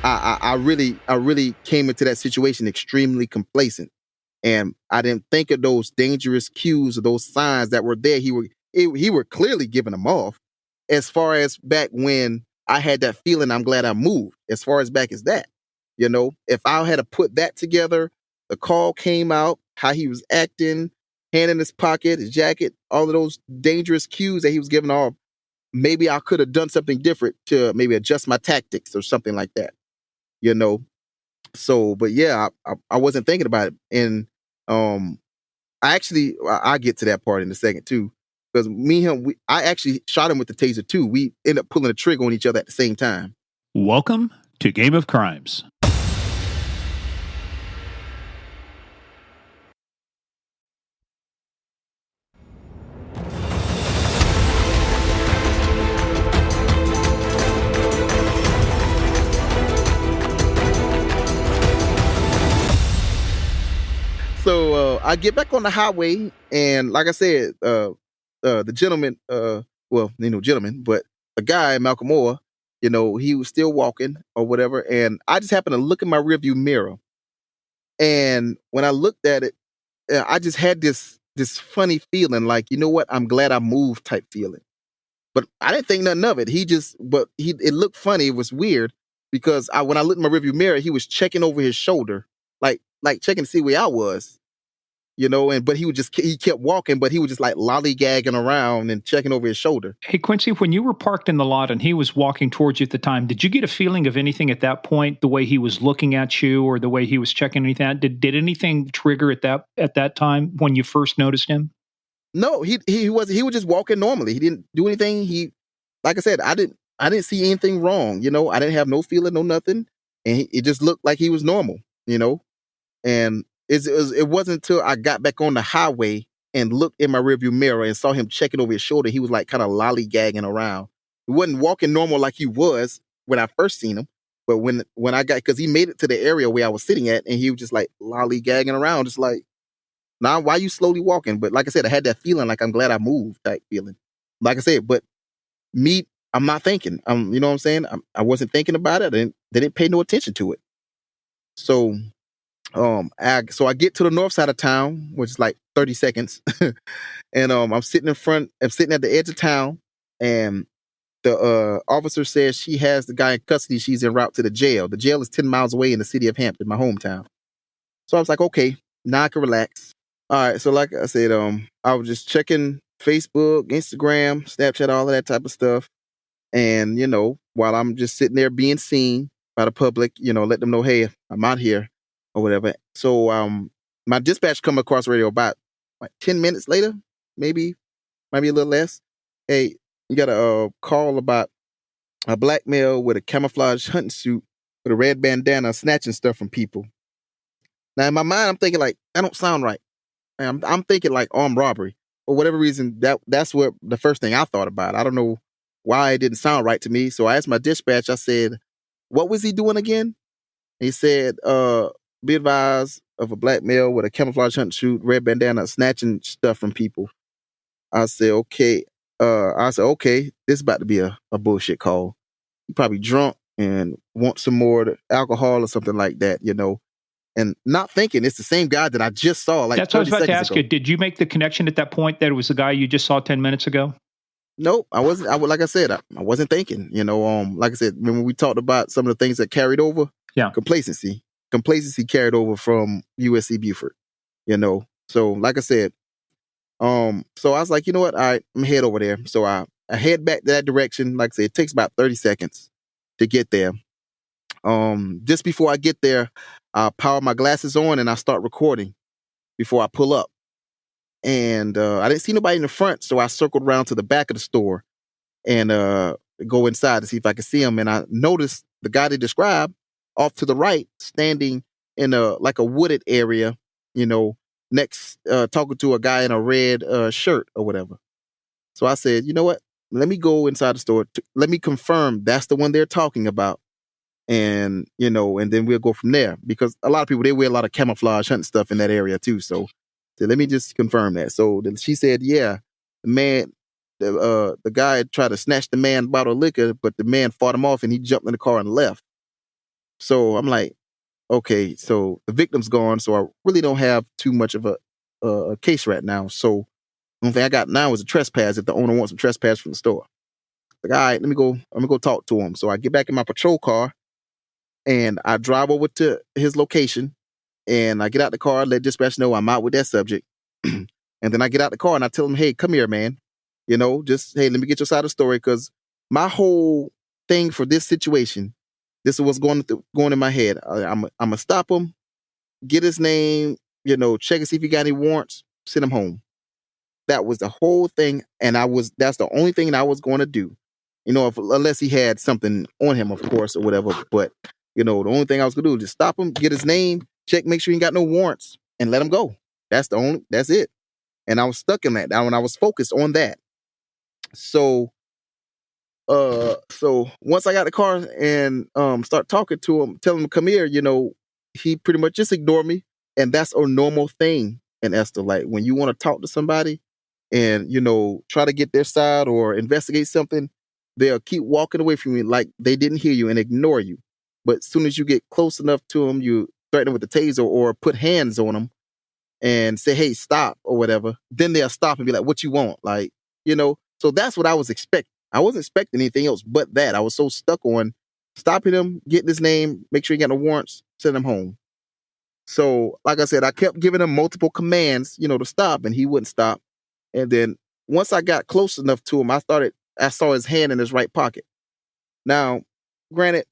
I really came into that situation extremely complacent, and I didn't think of those dangerous cues or those signs that were there. He were clearly giving them off. As far as back when I had that feeling, I'm glad I moved. As far as back as that, if I had to put that together, the call came out, how he was acting, hand in his pocket, his jacket, all of those dangerous cues that he was giving off. Maybe I could have done something different to maybe adjust my tactics or something like that. You know, but yeah, I wasn't thinking about it, and I get to that part in a second too, because me and him, I actually shot him with the taser too. We ended up pulling the trigger on each other at the same time. Welcome to Game of Crimes. So I get back on the highway, and like I said, the gentleman, gentleman, but the guy, Malcolm Moore, he was still walking or whatever, and I just happened to look in my rearview mirror, and when I looked at it, I just had this funny feeling, like, you know what, I'm glad I moved type feeling. But I didn't think nothing of it. It looked funny. It was weird because when I looked in my rearview mirror, he was checking over his shoulder, like checking to see where I was. But he kept walking, but he was just like lollygagging around and checking over his shoulder. Hey, Quincy, when you were parked in the lot and he was walking towards you at the time, did you get a feeling of anything at that point, the way he was looking at you or the way he was checking anything out? Did anything trigger at that time when you first noticed him? No, he was just walking normally. He didn't do anything. Like I said, I didn't see anything wrong. I didn't have no feeling, no nothing, and it just looked like he was normal. And it wasn't until I got back on the highway and looked in my rearview mirror and saw him checking over his shoulder. He was like kind of lollygagging around. He wasn't walking normal like he was when I first seen him, but when I got, because he made it to the area where I was sitting at, and he was just like lollygagging around, just like, nah, why you slowly walking? But like I said, I had that feeling like I'm glad I moved type feeling. Like I said, but me, I'm not thinking. You know what I'm saying? I wasn't thinking about it. I didn't pay no attention to it. So I get to the north side of town, which is like 30 seconds. And I'm sitting at the edge of town, and the officer says she has the guy in custody. She's en route to the jail. The jail is 10 miles away in the city of Hampton, my hometown. So I was like, okay, now I can relax. All right, so like I said, I was just checking Facebook, Instagram, Snapchat, all of that type of stuff. And, while I'm just sitting there being seen by the public, let them know, hey, I'm out here or whatever. So my dispatch come across the radio about 10 minutes later, maybe a little less. Hey, you got a call about a black male with a camouflage hunting suit with a red bandana snatching stuff from people. Now, in my mind, I'm thinking like, that don't sound right. I'm thinking like armed robbery. For whatever reason, that's what the first thing I thought about. I don't know why it didn't sound right to me. So I asked my dispatch, I said, what was he doing again? He said, be advised of a black male with a camouflage hunting suit, red bandana, snatching stuff from people. I said, okay. Okay, this is about to be a bullshit call. He probably drunk and want some more alcohol or something like that, and not thinking it's the same guy that I just saw. Like, that's what I was about to ask ago. you. Did you make the connection at that point that it was the guy you just saw 10 minutes ago? Nope, I wasn't. Like I said, I wasn't thinking. Like I said, when we talked about some of the things that carried over, complacency carried over from USC Beaufort. So like I said, so I was like, you know what, all right, I'm head over there. So I head back that direction. Like I said, it takes about 30 seconds to get there. Just before I get there, I power my glasses on and I start recording before I pull up. And I didn't see nobody in the front, so I circled around to the back of the store and go inside to see if I could see him. And I noticed the guy they described off to the right, standing in a wooded area, next talking to a guy in a red shirt or whatever. So I said, you know what? Let me go inside the store. Let me confirm that's the one they're talking about. And, and then we'll go from there, because a lot of people, they wear a lot of camouflage hunting stuff in that area too. So let me just confirm that. So she said, yeah, the man, the guy tried to snatch the man bottle of liquor, but the man fought him off and he jumped in the car and left. So I'm like, okay, so the victim's gone, so I really don't have too much of a case right now. So the only thing I got now is a trespass if the owner wants a trespass from the store. Like, all right, let me go. I'm gonna go talk to him. So I get back in my patrol car and I drive over to his location and I get out the car, let dispatch know I'm out with that subject. And then I get out the car and I tell him, hey, come here, man. Just hey, let me get your side of the story because my whole thing for this situation, this is what's going in my head. I'm gonna stop him, get his name, check and see if he got any warrants, send him home. That was the whole thing, and that's the only thing that I was going to do. Unless he had something on him, of course, or whatever. But the only thing I was gonna do is just stop him, get his name, check, make sure he ain't got no warrants, and let him go. That's it. And I was stuck in that. Now, when I was focused on that. So once I got the car and start talking to him, telling him to come here, he pretty much just ignored me. And that's a normal thing in Estill. Like when you want to talk to somebody and, try to get their side or investigate something, they'll keep walking away from you like they didn't hear you and ignore you. But as soon as you get close enough to them, you threaten them with the taser or put hands on them and say, hey, stop or whatever, then they'll stop and be like, what you want? Like, so that's what I was expecting. I wasn't expecting anything else but that. I was so stuck on stopping him, getting his name, make sure he got no warrants, send him home. So, like I said, I kept giving him multiple commands, to stop, and he wouldn't stop. And then once I got close enough to him, I saw his hand in his right pocket. Now, granted,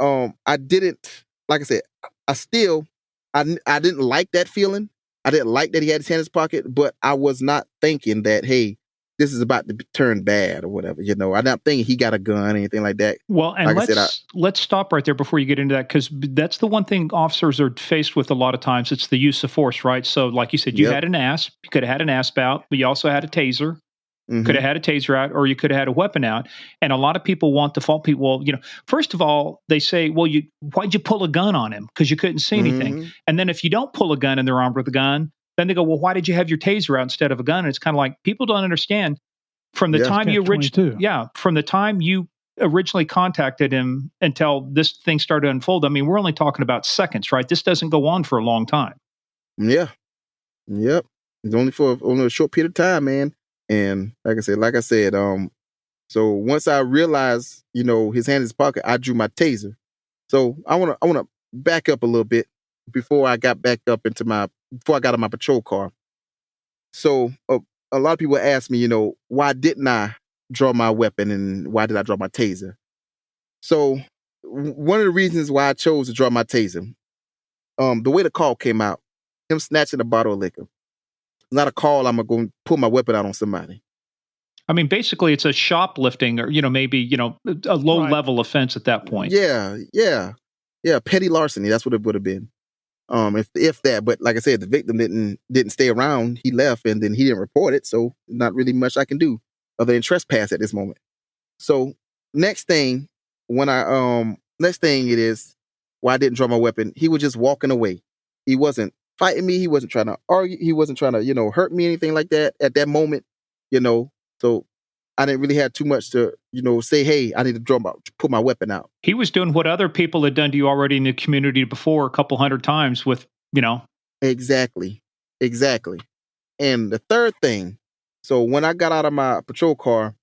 I didn't, like I said, I didn't like that feeling. I didn't like that he had his hand in his pocket, but I was not thinking that, hey, this is about to turn bad or whatever. I'm not thinking he got a gun or anything like that. Well, and Like I said, let's stop right there before you get into that, because that's the one thing officers are faced with a lot of times. It's the use of force, right? So, like you said, you yep. had an ASP, you could have had an ASP out, but you also had a taser. Could have Mm-hmm. had a taser out, or you could have had a weapon out. And a lot of people want to fault people. Well, first of all, they say, well, why'd you pull a gun on him? Because you couldn't see anything. Mm-hmm. And then if you don't pull a gun and they're armed with a gun, then they go, well, why did you have your taser out instead of a gun? And it's kind of like people don't understand from the Yeah. time from the time you originally contacted him until this thing started to unfold. I mean, we're only talking about seconds, right? This doesn't go on for a long time. Yeah. Yep. It's only for only a short period of time, man. And like I said, so once I realized, his hand in his pocket, I drew my taser. So I wanna back up a little bit before I got before I got in my patrol car. So a lot of people ask me, why didn't I draw my weapon and why did I draw my taser? So one of the reasons why I chose to draw my taser, the way the call came out, him snatching a bottle of liquor. Not a call. I'm going to pull my weapon out on somebody. I mean, basically, it's a shoplifting or, maybe, a low level offense at that point. Yeah. Petty larceny. That's what it would have been. If that, but like I said, the victim didn't stay around. He left and then he didn't report it. So not really much I can do other than trespass at this moment. So next thing, next thing it is why I didn't draw my weapon. He was just walking away. He wasn't fighting me. He wasn't trying to argue. He wasn't trying to, hurt me, anything like that at that moment, So I didn't really have too much to, say, hey, I need to put my weapon out. He was doing what other people had done to you already in the community before a couple hundred times with, Exactly. And the third thing, so when I got out of my patrol car,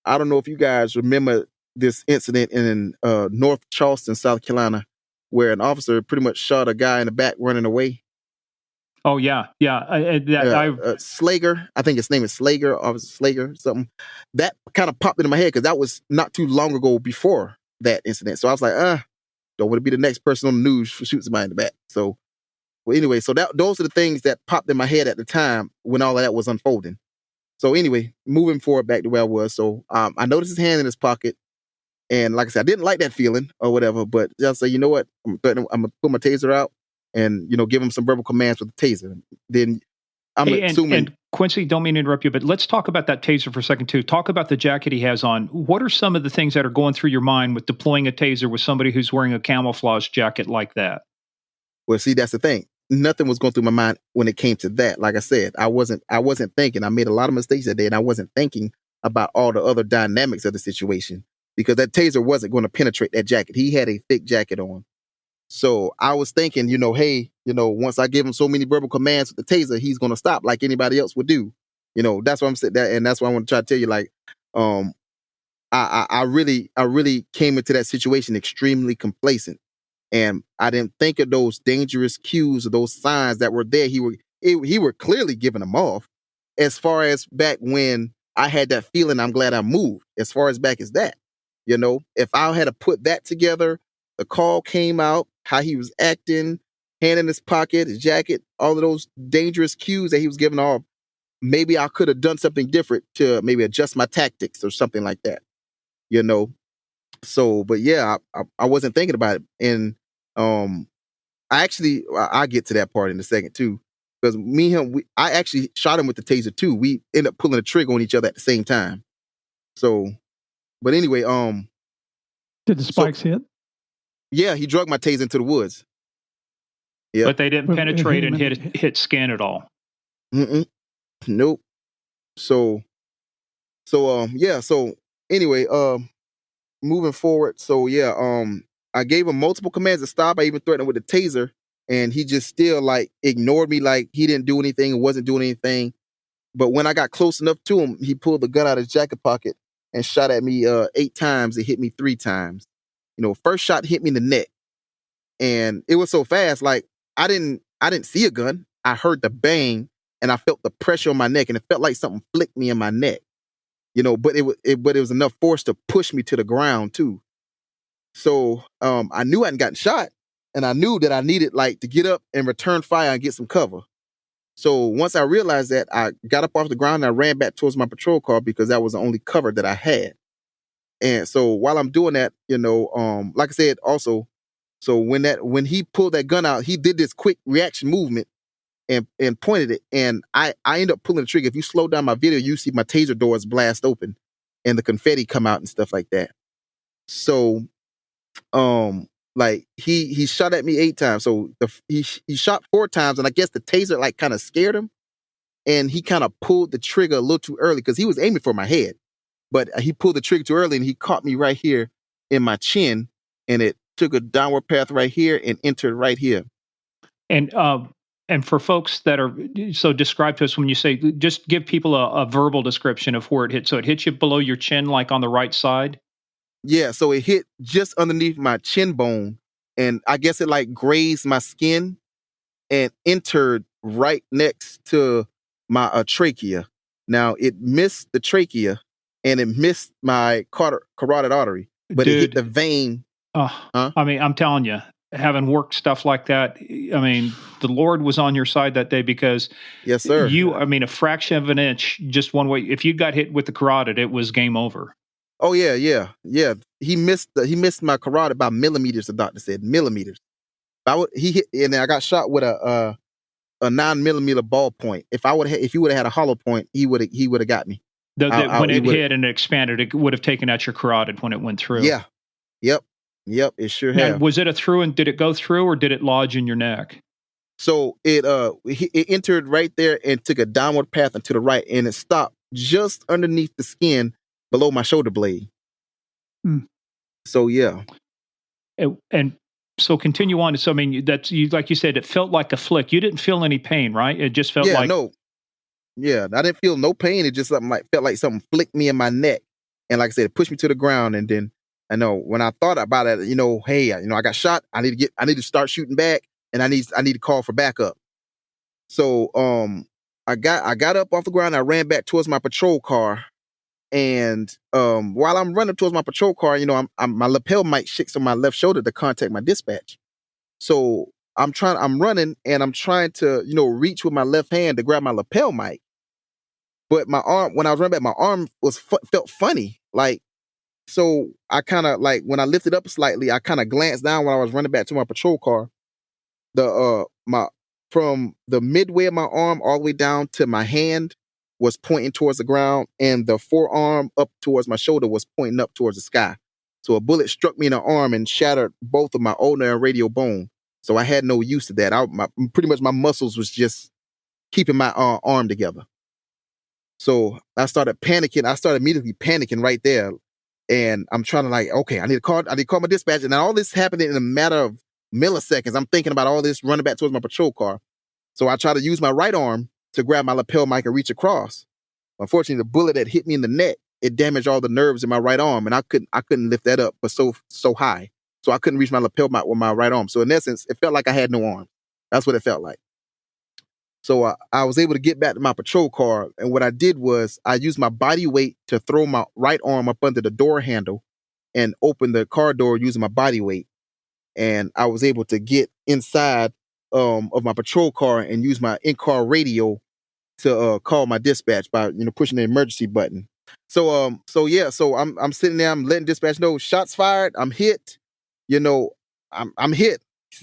I don't know if you guys remember this incident in North Charleston, South Carolina, where an officer pretty much shot a guy in the back running away. Oh yeah. Slager, I think his name is Slager, Officer Slager, something. That kind of popped into my head because that was not too long ago before that incident. So I was like, don't want to be the next person on the news for shooting somebody in the back. So, well, anyway, so those are the things that popped in my head at the time when all of that was unfolding. So anyway, moving forward back to where I was. So I noticed his hand in his pocket. And like I said, I didn't like that feeling or whatever, but just say, you know what? I'm going to put my taser out and, give him some verbal commands with the taser. Then I'm assuming. And Quincy, don't mean to interrupt you, but let's talk about that taser for a second too. Talk about the jacket he has on. What are some of the things that are going through your mind with deploying a taser with somebody who's wearing a camouflage jacket like that? Well, see, that's the thing. Nothing was going through my mind when it came to that. Like I said, I wasn't thinking. I made a lot of mistakes that day, and I wasn't thinking about all the other dynamics of the situation because that taser wasn't going to penetrate that jacket. He had a thick jacket on. So I was thinking, hey, once I give him so many verbal commands with the taser, he's gonna stop like anybody else would do. That's why I'm saying that, and that's why I want to try to tell you, like, um, I really came into that situation extremely complacent, and I didn't think of those dangerous cues or those signs that were there. He were clearly giving them off. As far as back when I had that feeling, I'm glad I moved. As far as back as that, if I had to put that together, the call came out, how he was acting, hand in his pocket, his jacket, all of those dangerous cues that he was giving off. Maybe I could have done something different to maybe adjust my tactics or something like that. You know, but yeah, I wasn't thinking about it, and um, I get to that part in a second too, because me and him, I actually shot him with the taser too. We ended up pulling the trigger on each other at the same time. So, but anyway, did the spikes hit? Yeah, he drug my taser into the woods. Yeah, but they didn't penetrate and hit skin at all. Nope. So yeah. So anyway, moving forward. So yeah, I gave him multiple commands to stop. I even threatened him with the taser, and he just still like ignored me, like he didn't do anything and wasn't doing anything. But when I got close enough to him, he pulled the gun out of his jacket pocket and shot at me 8 times. It hit me 3 times. First shot hit me in the neck, and it was so fast. Like I didn't see a gun. I heard the bang, and I felt the pressure on my neck, and it felt like something flicked me in my neck. But it was enough force to push me to the ground too. So I knew I hadn't gotten shot, and I knew that I needed like to get up and return fire and get some cover. So once I realized that, I got up off the ground and I ran back towards my patrol car because that was the only cover that I had. And so while I'm doing that, like I said, also, so when he pulled that gun out, he did this quick reaction movement and pointed it, and I ended up pulling the trigger. If you slow down my video, you see my taser doors blast open and the confetti come out and stuff like that. So like he shot at me 8 times. So he shot 4 times, and I guess the taser like kind of scared him, and he kind of pulled the trigger a little too early because he was aiming for my head, but he pulled the trigger too early, and he caught me right here in my chin, and it took a downward path right here and entered right here. And for folks that are, so describe to us when you say, just give people a verbal description of where it hit. So it hit you below your chin, like on the right side? Yeah, so it hit just underneath my chin bone, and I guess it like grazed my skin and entered right next to my trachea. Now it missed the trachea and it missed my carotid artery, but it hit the vein. I mean, I'm telling you, having worked stuff like that, I mean, the Lord was on your side that day, because yes, sir. I mean, a fraction of an inch, just one way. If you got hit with the carotid, it was game over. Oh yeah. He missed my carotid by millimeters. The doctor said millimeters. He hit, and I got shot with a 9mm ballpoint. If he would have had a hollow point, he would have got me. When it hit and it expanded, it would have taken out your carotid when it went through. Yeah. Yep. It sure has. Was it a through, and did it go through, or did it lodge in your neck? So it entered right there and took a downward path and to the right, and it stopped just underneath the skin below my shoulder blade. So yeah. And so continue on. So I mean, that's you, like you said, it felt like a flick. You didn't feel any pain, right? It just felt like no. Yeah, I didn't feel no pain. It just felt like something flicked me in my neck, and like I said, it pushed me to the ground. And then I know when I thought about it, hey, I got shot. I need to start shooting back, and I need to call for backup. So I got up off the ground. I ran back towards my patrol car, and while I'm running towards my patrol car, my lapel mic shakes on my left shoulder to contact my dispatch. So I'm running, and I'm trying to reach with my left hand to grab my lapel mic. But my arm, when I was running back, my arm felt funny. Like, so I kind of like, when I lifted up slightly, I kind of glanced down when I was running back to my patrol car. From the midway of my arm all the way down to my hand was pointing towards the ground, and the forearm up towards my shoulder was pointing up towards the sky. So a bullet struck me in the arm and shattered both of my ulnar and radial bone. So I had no use to that. Pretty much my muscles was just keeping my arm together. So I started panicking. I started immediately panicking right there. And I'm trying to okay, I need to call my dispatch. And all this happened in a matter of milliseconds. I'm thinking about all this, running back towards my patrol car. So I try to use my right arm to grab my lapel mic and reach across. Unfortunately, the bullet that hit me in the neck, it damaged all the nerves in my right arm, and I couldn't lift that up, but so high. So I couldn't reach my lapel mic with my right arm. So in essence, it felt like I had no arm. That's what it felt like. So I was able to get back to my patrol car, and what I did was I used my body weight to throw my right arm up under the door handle and open the car door using my body weight. And I was able to get inside of my patrol car and use my in-car radio to call my dispatch by pushing the emergency button. So I'm sitting there, I'm letting dispatch know shots fired, I'm hit, I'm hit.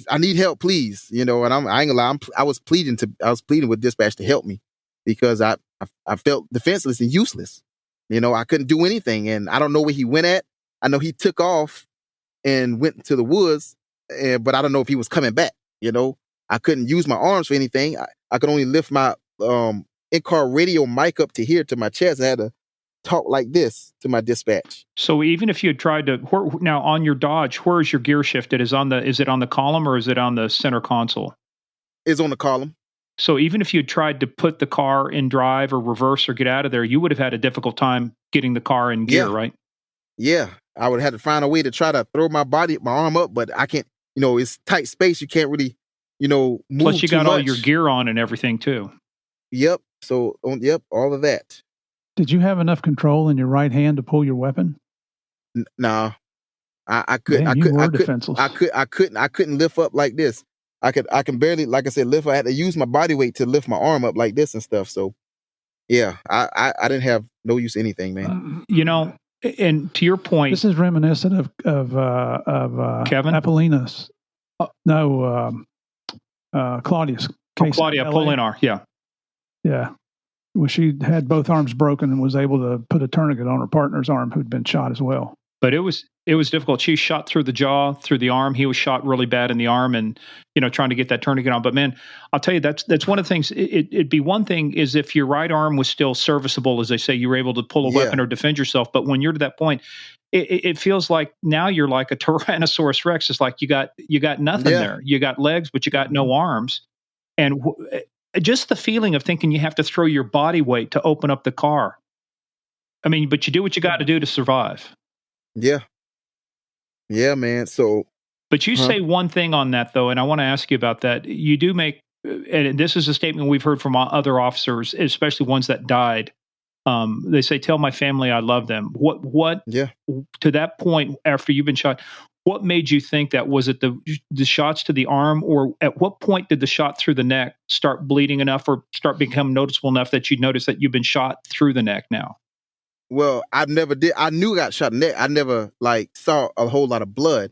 I need help, please. And I ain't gonna lie, I was pleading with dispatch to help me because I felt defenseless and useless. I couldn't do anything, and I don't know where he went at. I know he took off and went to the woods, but I don't know if he was coming back. I couldn't use my arms for anything. I could only lift my in-car radio mic up to here to my chest. I had to talk like this to my dispatch. So even if you had tried to now on your Dodge, where is your gear shifted? Is it on the column or is it on the center console? It's on the column. So even if you had tried to put the car in drive or reverse or get out of there, you would have had a difficult time getting the car in gear, right? Yeah, I would have had to find a way to try to throw my arm up, but I can't. It's tight space. You can't really, move. Plus, you got much. all your gear on and everything too. Yep. So, all of that. Did you have enough control in your right hand to pull your weapon? No, I couldn't. I couldn't lift up like this. I can barely, like I said, lift. I had to use my body weight to lift my arm up like this and stuff. So, yeah, I didn't have no use of anything, man. And to your point, this is reminiscent of Kevin Apollina's. Claudia's case. Claudia Apolinar, yeah. Well, she had both arms broken and was able to put a tourniquet on her partner's arm who'd been shot as well. But it was difficult. She shot through the jaw, through the arm. He was shot really bad in the arm, and trying to get that tourniquet on. But man, I'll tell you, that's one of the things. It'd be one thing is if your right arm was still serviceable, as they say, you were able to pull a weapon or defend yourself. But when you're to that point, it feels like now you're like a Tyrannosaurus Rex. It's like you got nothing there. You got legs, but you got no arms, and just the feeling of thinking you have to throw your body weight to open up the car. I mean, but you do what you got to do to survive. Yeah, man. So, but you say one thing on that though, and I want to ask you about that. You do make, and this is a statement we've heard from other officers, especially ones that died. They say, "Tell my family I love them." What? Yeah. To that point, after you've been shot, what made you think that? Was it the shots to the arm, or at what point did the shot through the neck start bleeding enough, or start becoming noticeable enough that you notice that you've been shot through the neck now? Well, I never did. I knew I got shot in the neck. I never saw a whole lot of blood.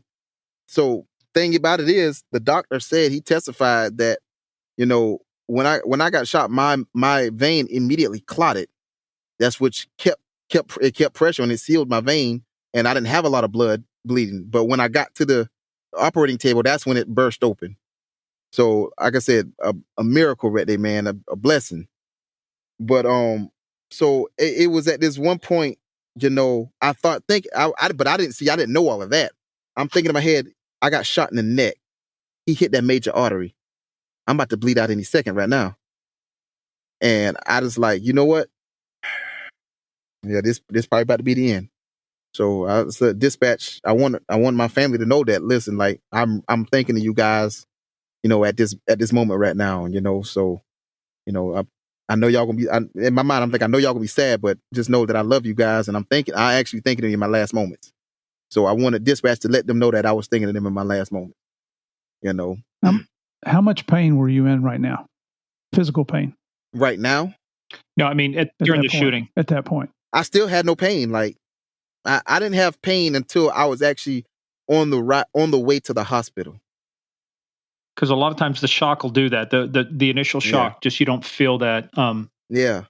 So thing about it is, the doctor said, he testified that when I got shot, my vein immediately clotted. That's what kept pressure on it, sealed my vein, and I didn't have a lot of blood bleeding. But when I got to the operating table, that's when it burst open. So, like I said, a miracle right there, man, a blessing. But so it was at this one point, I thought, but I didn't know all of that. I'm thinking in my head, I got shot in the neck. He hit that major artery. I'm about to bleed out any second right now. And I just like, you know what? Yeah, this probably about to be the end. So I said, dispatch, I want my family to know that, listen, like I'm thinking of you guys, at this moment right now, so, I know y'all gonna be, in my mind, I'm thinking, I know y'all gonna be sad, but just know that I love you guys. And I actually thinking of you in my last moments. So I wanted dispatch to let them know that I was thinking of them in my last moment, How much pain were you in right now? Physical pain? Right now? No, I mean, during the shooting. At that point. I still had no pain. Like, I didn't have pain until I was actually on the way to the hospital. Because a lot of times the shock will do that. The initial shock, just you don't feel that. Yeah.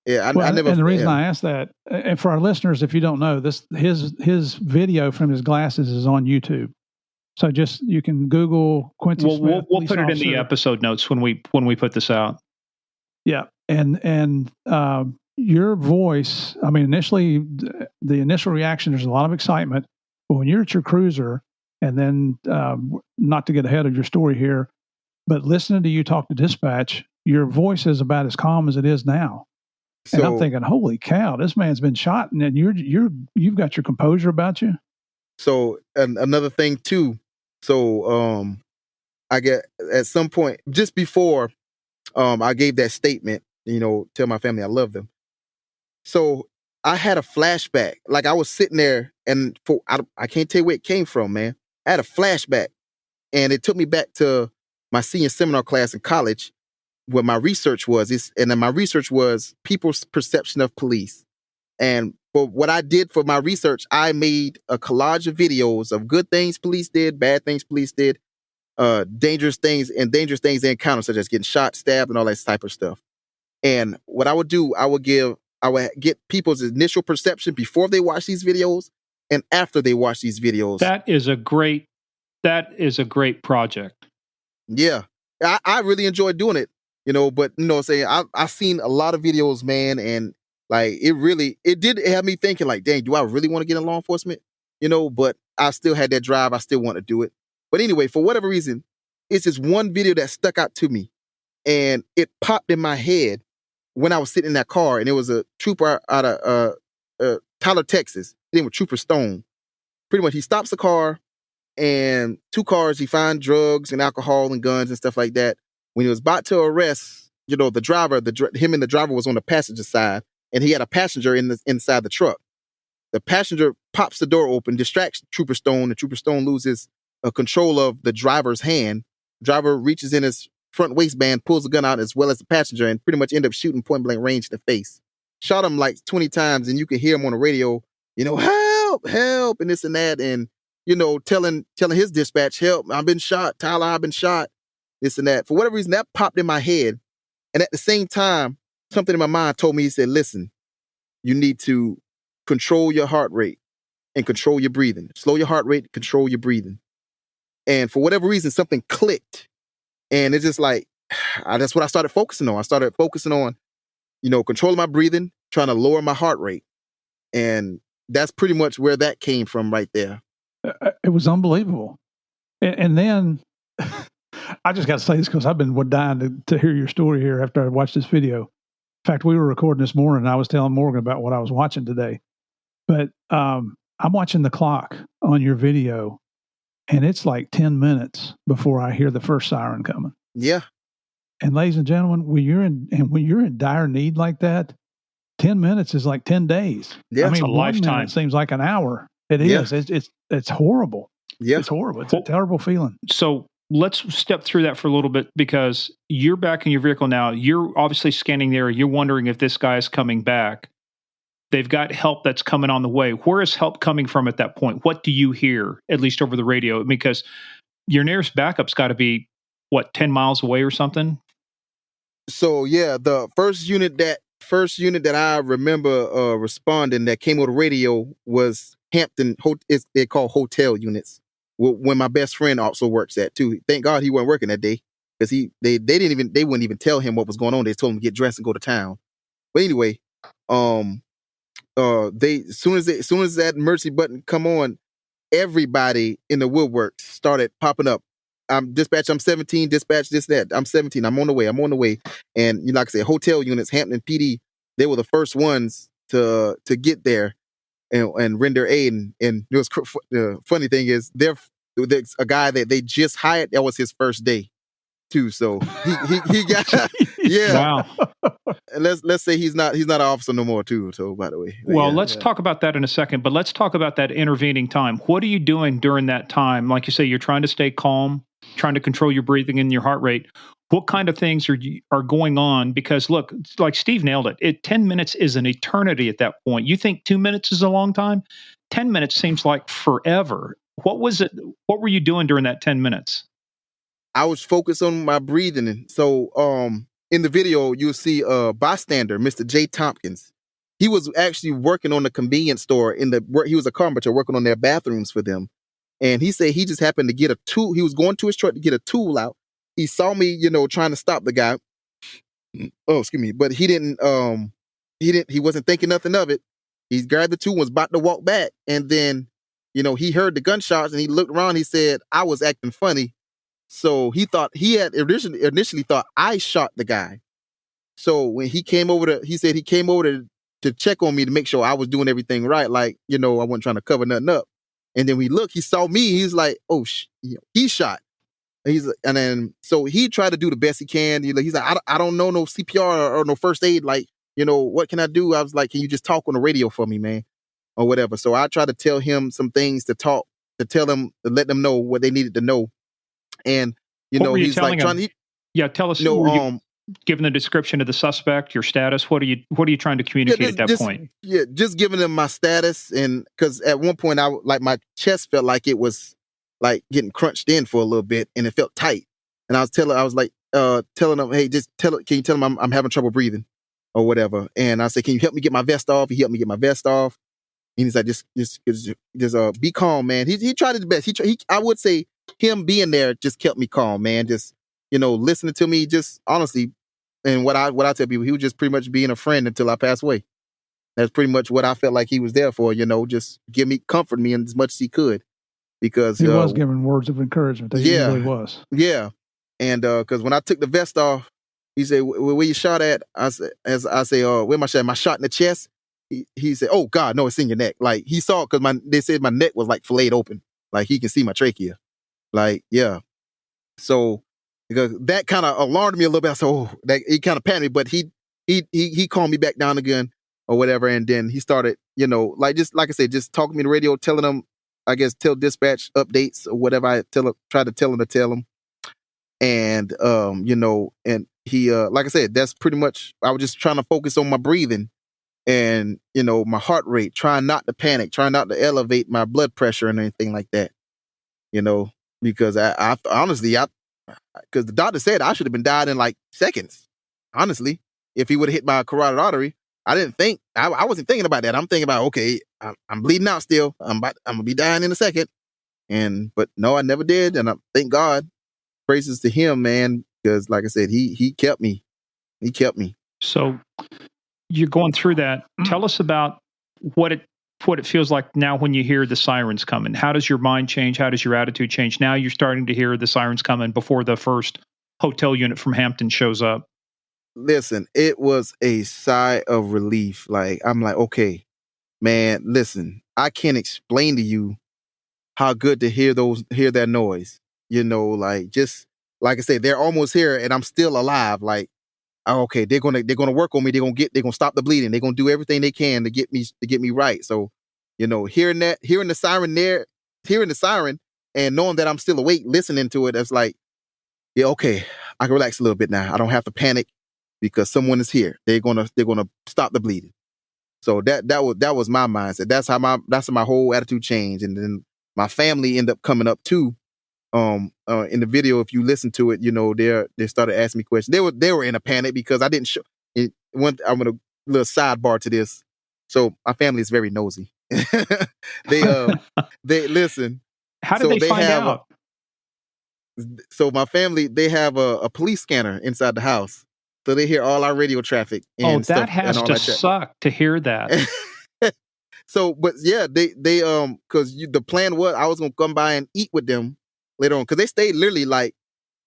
I never. And the reason I asked that, and for our listeners, if you don't know, his video from his glasses is on YouTube. So just you can Google Quincy Smith. We'll put it in the episode notes when we put this out. Yeah, and your voice. I mean, initially, the initial reaction, there's a lot of excitement, but when you're at your cruiser And then, not to get ahead of your story here, but listening to you talk to dispatch, your voice is about as calm as it is now. And I'm thinking, holy cow, this man's been shot, and then you've got your composure about you. So another thing too. So I get at some point just before I gave that statement, tell my family I love them. So I had a flashback. Like I was sitting there, and I can't tell you where it came from, man. I had a flashback, and it took me back to my senior seminar class in college, where my research was. And then my research was people's perception of police. And for what I did for my research, I made a collage of videos of good things police did, bad things police did, dangerous things they encountered, such as getting shot, stabbed, and all that type of stuff. And what I would do, I would get people's initial perception before they watch these videos and after they watch these videos. That is a great project. Yeah. I really enjoyed doing it, but saying I've seen a lot of videos, man, and like it did have me thinking like, dang, do I really want to get in law enforcement? But I still had that drive. I still want to do it. But anyway, for whatever reason, it's just one video that stuck out to me, and it popped in my head when I was sitting in that car, and it was a trooper out of Tyler, Texas. His name was Trooper Stone. Pretty much, he stops the car, and 2 cars, he finds drugs and alcohol and guns and stuff like that. When he was about to arrest, the driver, him and the driver was on the passenger side, and he had a passenger inside the truck. The passenger pops the door open, distracts Trooper Stone, and Trooper Stone loses control of the driver's hand. Driver reaches in his front waistband, pulls the gun out as well as the passenger, and pretty much end up shooting point blank range to the face. Shot him like 20 times, and you could hear him on the radio, help, help, and this and that, and telling his dispatch, help, I've been shot, Tyler, I've been shot, this and that. For whatever reason, that popped in my head, and at the same time, something in my mind told me, he said, listen, you need to control your heart rate and control your breathing. Slow your heart rate, control your breathing. And for whatever reason, something clicked. And it's just like, that's what I started focusing on. I started focusing on, controlling my breathing, trying to lower my heart rate. And that's pretty much where that came from right there. It was unbelievable. And then I just got to say this because I've been dying to hear your story here after I watched this video. In fact, we were recording this morning, and I was telling Morgan about what I was watching today. But I'm watching the clock on your video, and it's like 10 minutes before I hear the first siren coming. Yeah. And ladies and gentlemen, when you're in dire need like that, 10 minutes is like 10 days. Yeah, I mean, it's a 1 lifetime. minute seems like an hour. It is. It's horrible. Yeah. It's horrible. It's a terrible feeling. So let's step through that for a little bit, because you're back in your vehicle now. You're obviously scanning there. You're wondering if this guy is coming back. They've got help that's coming on the way. Where is help coming from at that point? What do you hear, at least over the radio? Because your nearest backup's got to be, 10 miles away or something? So, yeah, the first unit that I remember responding that came on the radio was Hampton. They're called hotel units. When my best friend also works at too. Thank God he wasn't working that day, because they wouldn't even tell him what was going on. They told him to get dressed and go to town. But anyway, as soon as that emergency button come on, everybody in the woodwork started popping up. Dispatch, I'm 17, dispatch this, that. I'm 17, I'm on the way. And like I said, hotel units, Hampton PD, they were the first ones to get there and render aid. And it was the funny thing is, there's a guy that they just hired. That was his first day too. So he got yeah. Wow. And let's say he's not an officer no more too. So by the way, well, let's talk about that in a second. But let's talk about that intervening time. What are you doing during that time? Like you say, you're trying to stay calm, trying to control your breathing and your heart rate. What kind of things are going on? Because look, like Steve nailed it. 10 minutes is an eternity at that point. You think 2 minutes is a long time? 10 minutes seems like forever. What was it? What were you doing during that 10 minutes? I was focused on my breathing. So in the video, you'll see a bystander, Mr. J. Tompkins. He was actually working on the convenience store he was a carpenter working on their bathrooms for them. And he said he just happened to get a tool. He was going to his truck to get a tool out. He saw me, trying to stop the guy. Oh, excuse me. But he wasn't thinking nothing of it. He grabbed the tool, was about to walk back. And then, he heard the gunshots and he looked around. He said, I was acting funny. So he had initially thought I shot the guy. So when he came over he said he came over to check on me to make sure I was doing everything right. Like, I wasn't trying to cover nothing up. And then he saw me. He's like, oh, he shot. And then, so he tried to do the best he can. He's like, I don't know no CPR or no first aid. Like, what can I do? I was like, can you just talk on the radio for me, man? Or whatever. So I tried to tell him some things to tell him, to let them know what they needed to know. And, what were you he's telling like, him? Tell us, given the description of the suspect, your status, what are you trying to communicate at that point? Yeah, just giving them my status. And because at one point my chest felt like it was like getting crunched in for a little bit and it felt tight. And I was telling them, hey, can you tell them I'm having trouble breathing or whatever. And I said, can you help me get my vest off? He helped me get my vest off. And he's like, just be calm, man. He tried his best. I would say him being there just kept me calm, man. Just, listening to me, just honestly. And what I tell people, he was just pretty much being a friend until I passed away. That's pretty much what I felt like he was there for, just comfort me as much as he could. Because he was giving words of encouragement. He really was. Yeah. And because when I took the vest off, he said, where you shot at? I say, where my shot? My shot in the chest? He said, oh God, no, it's in your neck. Like he saw it because they said my neck was like filleted open. Like he can see my trachea. Like, yeah. So because that kind of alarmed me a little bit. I said, that he kind of panicked me, but he calmed me back down again or whatever. And then he started, like I said, just talking to me on the radio, telling them, I guess, tell dispatch updates or whatever I try to tell him. And, and he, like I said, that's pretty much, I was just trying to focus on my breathing and, my heart rate, trying not to panic, trying not to elevate my blood pressure and anything like that, because I honestly, because the doctor said I should have been died in like seconds, honestly, if he would have hit my carotid artery. I wasn't thinking about that. I'm thinking about, okay, I'm bleeding out still. I'm going to be dying in a second. But no, I never did. And thank God, praises to him, man. Because like I said, he kept me. He kept me. So you're going through that. Tell us about what it feels like now when you hear the sirens coming. How does your mind change? How does your attitude change? Now you're starting to hear the sirens coming before the first hotel unit from Hampton shows up. Listen, it was a sigh of relief. Like, I'm like, okay, man, listen, I can't explain to you how good to hear that noise. Like, just like I said, they're almost here and I'm still alive. Like, okay, they're gonna work on me. They're gonna stop the bleeding. They're gonna do everything they can to get me right. So, hearing the siren and knowing that I'm still awake, listening to it, it's like, yeah, okay, I can relax a little bit now. I don't have to panic because someone is here. They're gonna stop the bleeding. So that was my mindset. That's how my whole attitude changed. And then my family ended up coming up too. In the video, if you listen to it, they started asking me questions. They were in a panic because I didn't show it. I'm gonna little sidebar to this. So my family is very nosy. They listen. How did they find out? So my family, they have a police scanner inside the house. So they hear all our radio traffic and stuff. That has to suck to hear that. So, but yeah, they because the plan was I was gonna come by and eat with them later on because they stayed literally like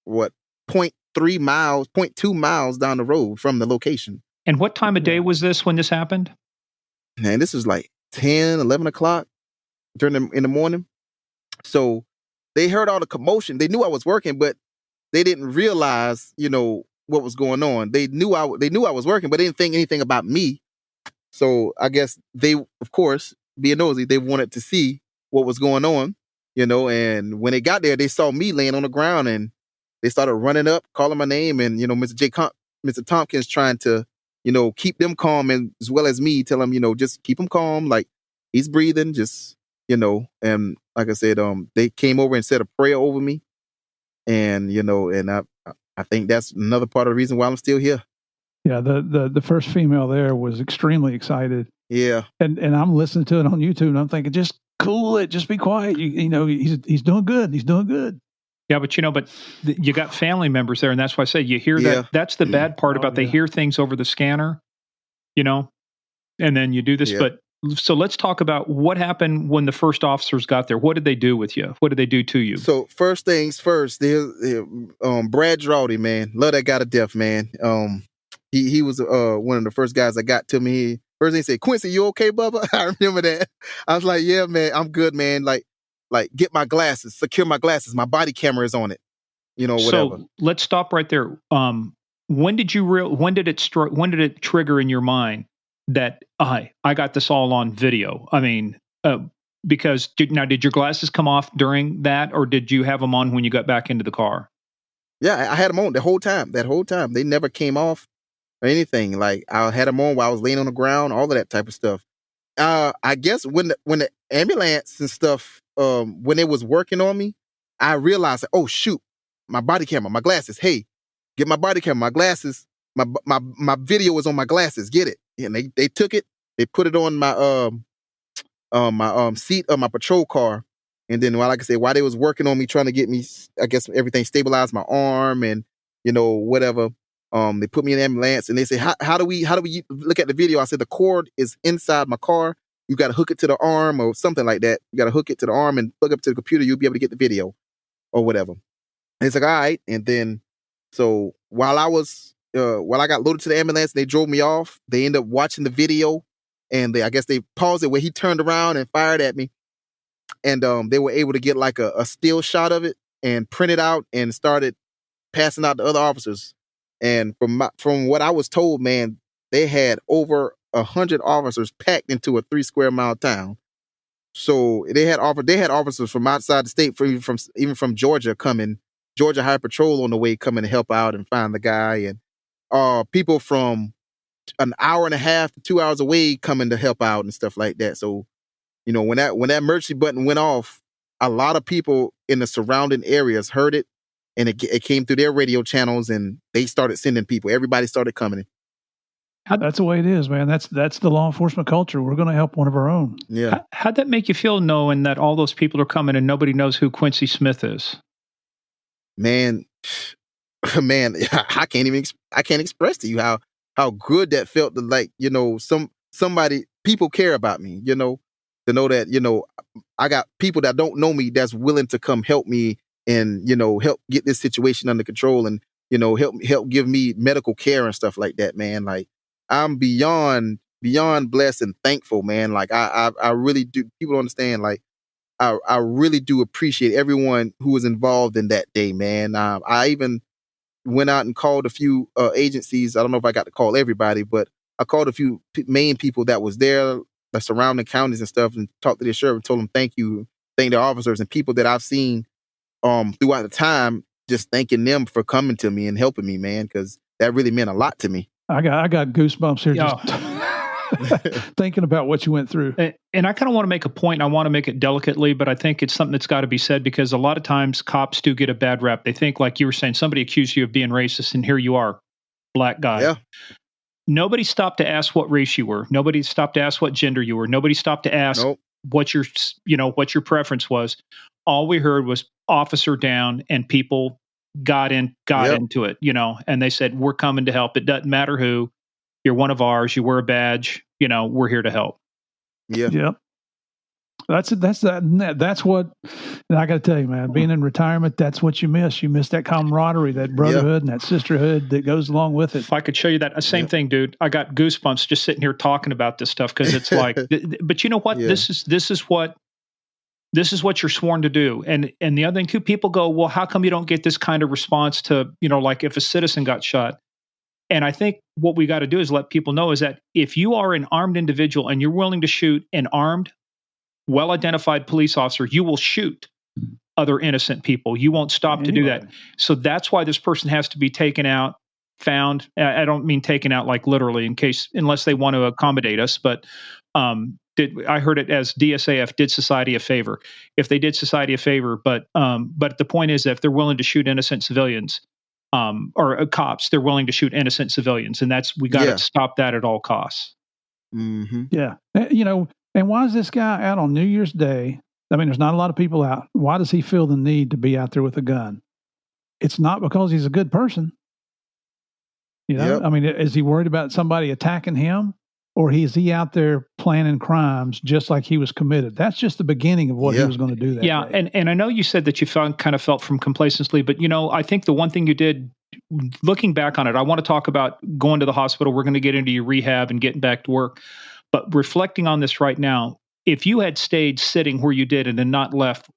0.3 miles, 0.2 miles down the road from the location. And what time of day was this when this happened? Man, this was like 10, 11 o'clock in the morning. So they heard all the commotion. They knew I was working, but they didn't realize, what was going on. They knew I was working, but they didn't think anything about me. So I guess they, of course, being nosy, they wanted to see what was going on, and when they got there, they saw me laying on the ground and they started running up, calling my name. And, Mr. Tompkins trying to, keep them calm and as well as me, tell them, just keep him calm. Like he's breathing, just, and like I said, they came over and said a prayer over me. And, and I think that's another part of the reason why I'm still here. Yeah, the first female there was extremely excited. Yeah, and I'm listening to it on YouTube, and I'm thinking, just cool it, just be quiet. He's doing good. He's doing good. Yeah, but you got family members there, and that's why I say you hear that. That's the bad part about they hear things over the scanner, and then you do this. Yeah. But So let's talk about what happened when the first officers got there. What did they do with you? What did they do to you? So first things first, Brad Drawdy, man, love that guy to death, man. He was one of the first guys that got to me. First thing he said, Quincy, you okay, Bubba? I remember that. I was like, yeah, man, I'm good, man. Like get my glasses, secure my glasses. My body camera is on it. Whatever. So let's stop right there. When did it trigger in your mind that I got this all on video? I mean, because did your glasses come off during that, or did you have them on when you got back into the car? Yeah, I had them on the whole time. That whole time, they never came off or anything. Like I had them on while I was laying on the ground, all of that type of stuff. I guess when the ambulance and stuff, when it was working on me, I realized, oh shoot, my body camera, my glasses. Hey, get my body camera, my glasses. My video was on my glasses. Get it? And they took it. They put it on my seat of my patrol car. And then, like I said, while they was working on me, trying to get me, I guess everything stabilized, my arm and whatever. They put me in the ambulance and they say, how do we look at the video? I said, the cord is inside my car. You got to hook it to the arm or something like that. You got to hook it to the arm and plug up to the computer. You'll be able to get the video or whatever. And it's like, all right. And then, so while I got loaded to the ambulance, they drove me off. They ended up watching the video and I guess they paused it where he turned around and fired at me. And they were able to get like a still shot of it and print it out and started passing out to other officers. And from what I was told, man, they had over 100 officers packed into a 3 square mile town. So they had officers from outside the state, even from Georgia coming, Georgia High Patrol on the way coming to help out and find the guy, and people from an hour and a half to 2 hours away coming to help out and stuff like that. So, when that emergency button went off, a lot of people in the surrounding areas heard it. And it came through their radio channels, and they started sending people. Everybody started coming. That's the way it is, man. That's the law enforcement culture. We're going to help one of our own. Yeah. How'd that make you feel, knowing that all those people are coming and nobody knows who Quincy Smith is? Man, I can't express to you how good that felt. To, like, people care about me. To know that I got people that don't know me that's willing to come help me. And, help get this situation under control and, help give me medical care and stuff like that, man. Like, I'm beyond blessed and thankful, man. Like, I really do. People don't understand. Like, I really do appreciate everyone who was involved in that day, man. I even went out and called a few agencies. I don't know if I got to call everybody, but I called a few main people that was there, the surrounding counties and stuff, and talked to their sheriff and told them thank you, thank their officers and people that I've seen throughout the time, just thanking them for coming to me and helping me, man, because that really meant a lot to me. I got goosebumps here just thinking about what you went through. And I kind of want to make a point. I want to make it delicately, but I think it's something that's got to be said, because a lot of times cops do get a bad rap. They think, like you were saying, somebody accused you of being racist, and here you are, black guy. Yeah. Nobody stopped to ask what race you were. Nobody stopped to ask what gender you were. Nobody stopped to ask what your preference was. All we heard was officer down, and people got into it, and they said, we're coming to help. It doesn't matter who. You're one of ours. You wear a badge. We're here to help. Yeah. Yep. That's what, and I got to tell you, man, being in retirement, that's what you miss. You miss that camaraderie, that brotherhood, and that sisterhood that goes along with it. If I could show you that same thing, dude, I got goosebumps just sitting here talking about this stuff, because it's like, but you know what? Yeah. This is what you're sworn to do. And the other thing too, people go, well, how come you don't get this kind of response to, like if a citizen got shot? And I think what we got to do is let people know is that if you are an armed individual and you're willing to shoot an armed, well-identified police officer, you will shoot other innocent people. You won't stop to do that. So that's why this person has to be taken out, found. I don't mean taken out like literally, unless they want to accommodate us, but I heard it as DSAF did society a favor. If they did society a favor, but the point is that if they're willing to shoot innocent civilians, or cops, they're willing to shoot innocent civilians, and we got to stop that at all costs. Mm-hmm. Yeah, and why is this guy out on New Year's Day? I mean, there's not a lot of people out. Why does he feel the need to be out there with a gun? It's not because he's a good person. I mean, is he worried about somebody attacking him? Or is he out there planning crimes just like he was committed. That's just the beginning of what he was going to do that day. And I know you said that you kind of felt from complacency, but I think the one thing you did, looking back on it, I want to talk about going to the hospital. We're going to get into your rehab and getting back to work. But reflecting on this right now, if you had stayed sitting where you did and then not left,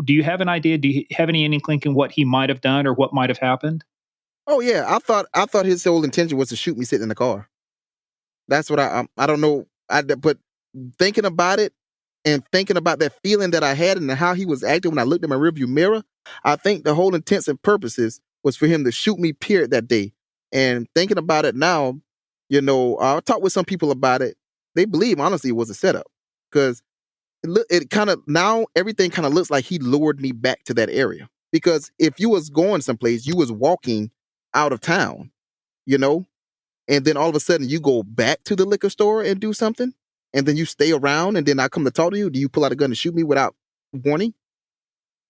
do you have an idea? Do you have any inkling what he might have done or what might have happened? Oh yeah, I thought his whole intention was to shoot me sitting in the car. That's what I don't know. But thinking about it and thinking about that feeling that I had and how he was acting when I looked in my rearview mirror, I think the whole intents and purposes was for him to shoot me, period, that day. And thinking about it now, I talked with some people about it. They believe, honestly, it was a setup. Because it kind of, now everything kind of looks like he lured me back to that area. Because if you was going someplace, you was walking out of town, and then all of a sudden you go back to the liquor store and do something, and then you stay around, and then I come to talk to you. Do you pull out a gun and shoot me without warning?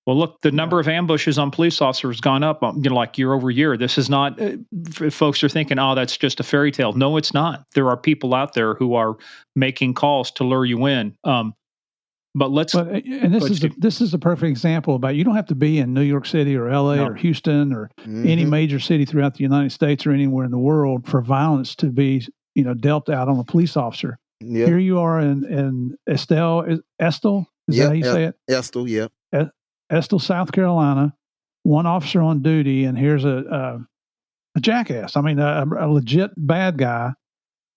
Well, look, the number of ambushes on police officers has gone up, like year over year. This is not, folks are thinking, oh, that's just a fairy tale. No, it's not. There are people out there who are making calls to lure you in. This is a perfect example about, you don't have to be in New York City or LA or Houston or any major city throughout the United States or anywhere in the world for violence to be, dealt out on a police officer. Yep. Here you are in Estill. Is that how you say it? Estill, yeah. Estill, South Carolina. One officer on duty, and here's a jackass. I mean, a legit bad guy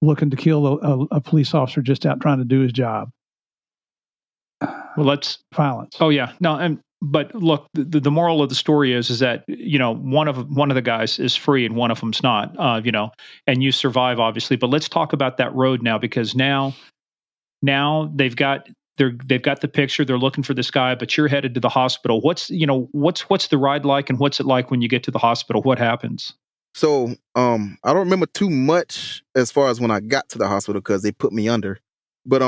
looking to kill a police officer just out trying to do his job. Well, that's violence. Oh yeah, no, but look, the moral of the story is that one of the guys is free and one of them's not. And you survive, obviously. But let's talk about that road now, because now they've got the picture. They're looking for this guy, but you're headed to the hospital. What's the ride like, and what's it like when you get to the hospital? What happens? So I don't remember too much as far as when I got to the hospital, because they put me under. But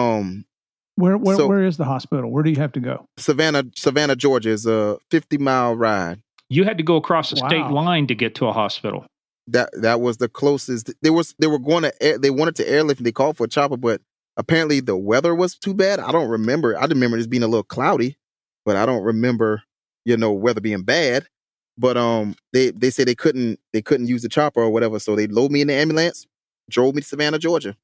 Where is the hospital? Where do you have to go? Savannah, Georgia is a 50-mile ride. You had to go across the state line to get to a hospital. That was the closest. They wanted to airlift, and they called for a chopper, but apparently the weather was too bad. I don't remember. I remember it being a little cloudy, but I don't remember, weather being bad. But they said they couldn't use the chopper or whatever, so they loaded me in the ambulance, drove me to Savannah, Georgia.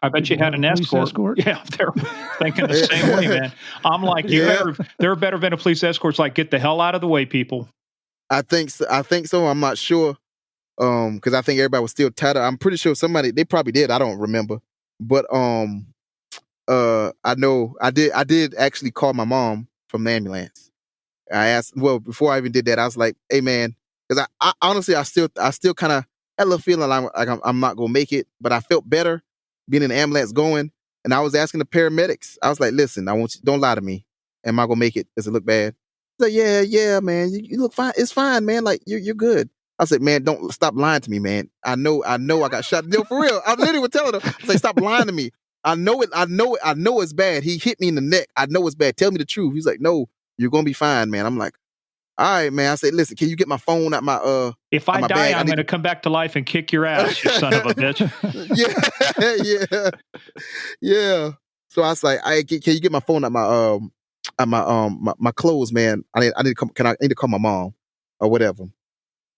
I bet you had an escort. Yeah, they're thinking the same way, man. I'm like, there better been a police escort. Like, get the hell out of the way, people. I think so. I'm not sure, because I think everybody was still tied up. I'm pretty sure they probably did. I don't remember, but I know I did actually call my mom from the ambulance. I asked, before I even did that, I was like, hey man, because I honestly I still kind of had a little feeling like I'm not gonna make it, but I felt better being in the ambulance going, and I was asking the paramedics. I was like, listen, I want you, don't lie to me. Am I gonna make it? Does it look bad? He's like, yeah, man, you look fine. It's fine, man. Like you're good. I said, man, don't stop lying to me, man. I know I got shot. For real. I literally was telling him, I was like, stop lying to me. I know it's bad. He hit me in the neck. I know it's bad. Tell me the truth. He's like, no, you're gonna be fine, man. I'm like, all right, man. I said, listen, can you get my phone out my if I die, bag? I'm going to come back to life and kick your ass, you son of a bitch. yeah. So I was like, can you get my phone out my clothes, man? I need to come. I need to call my mom or whatever.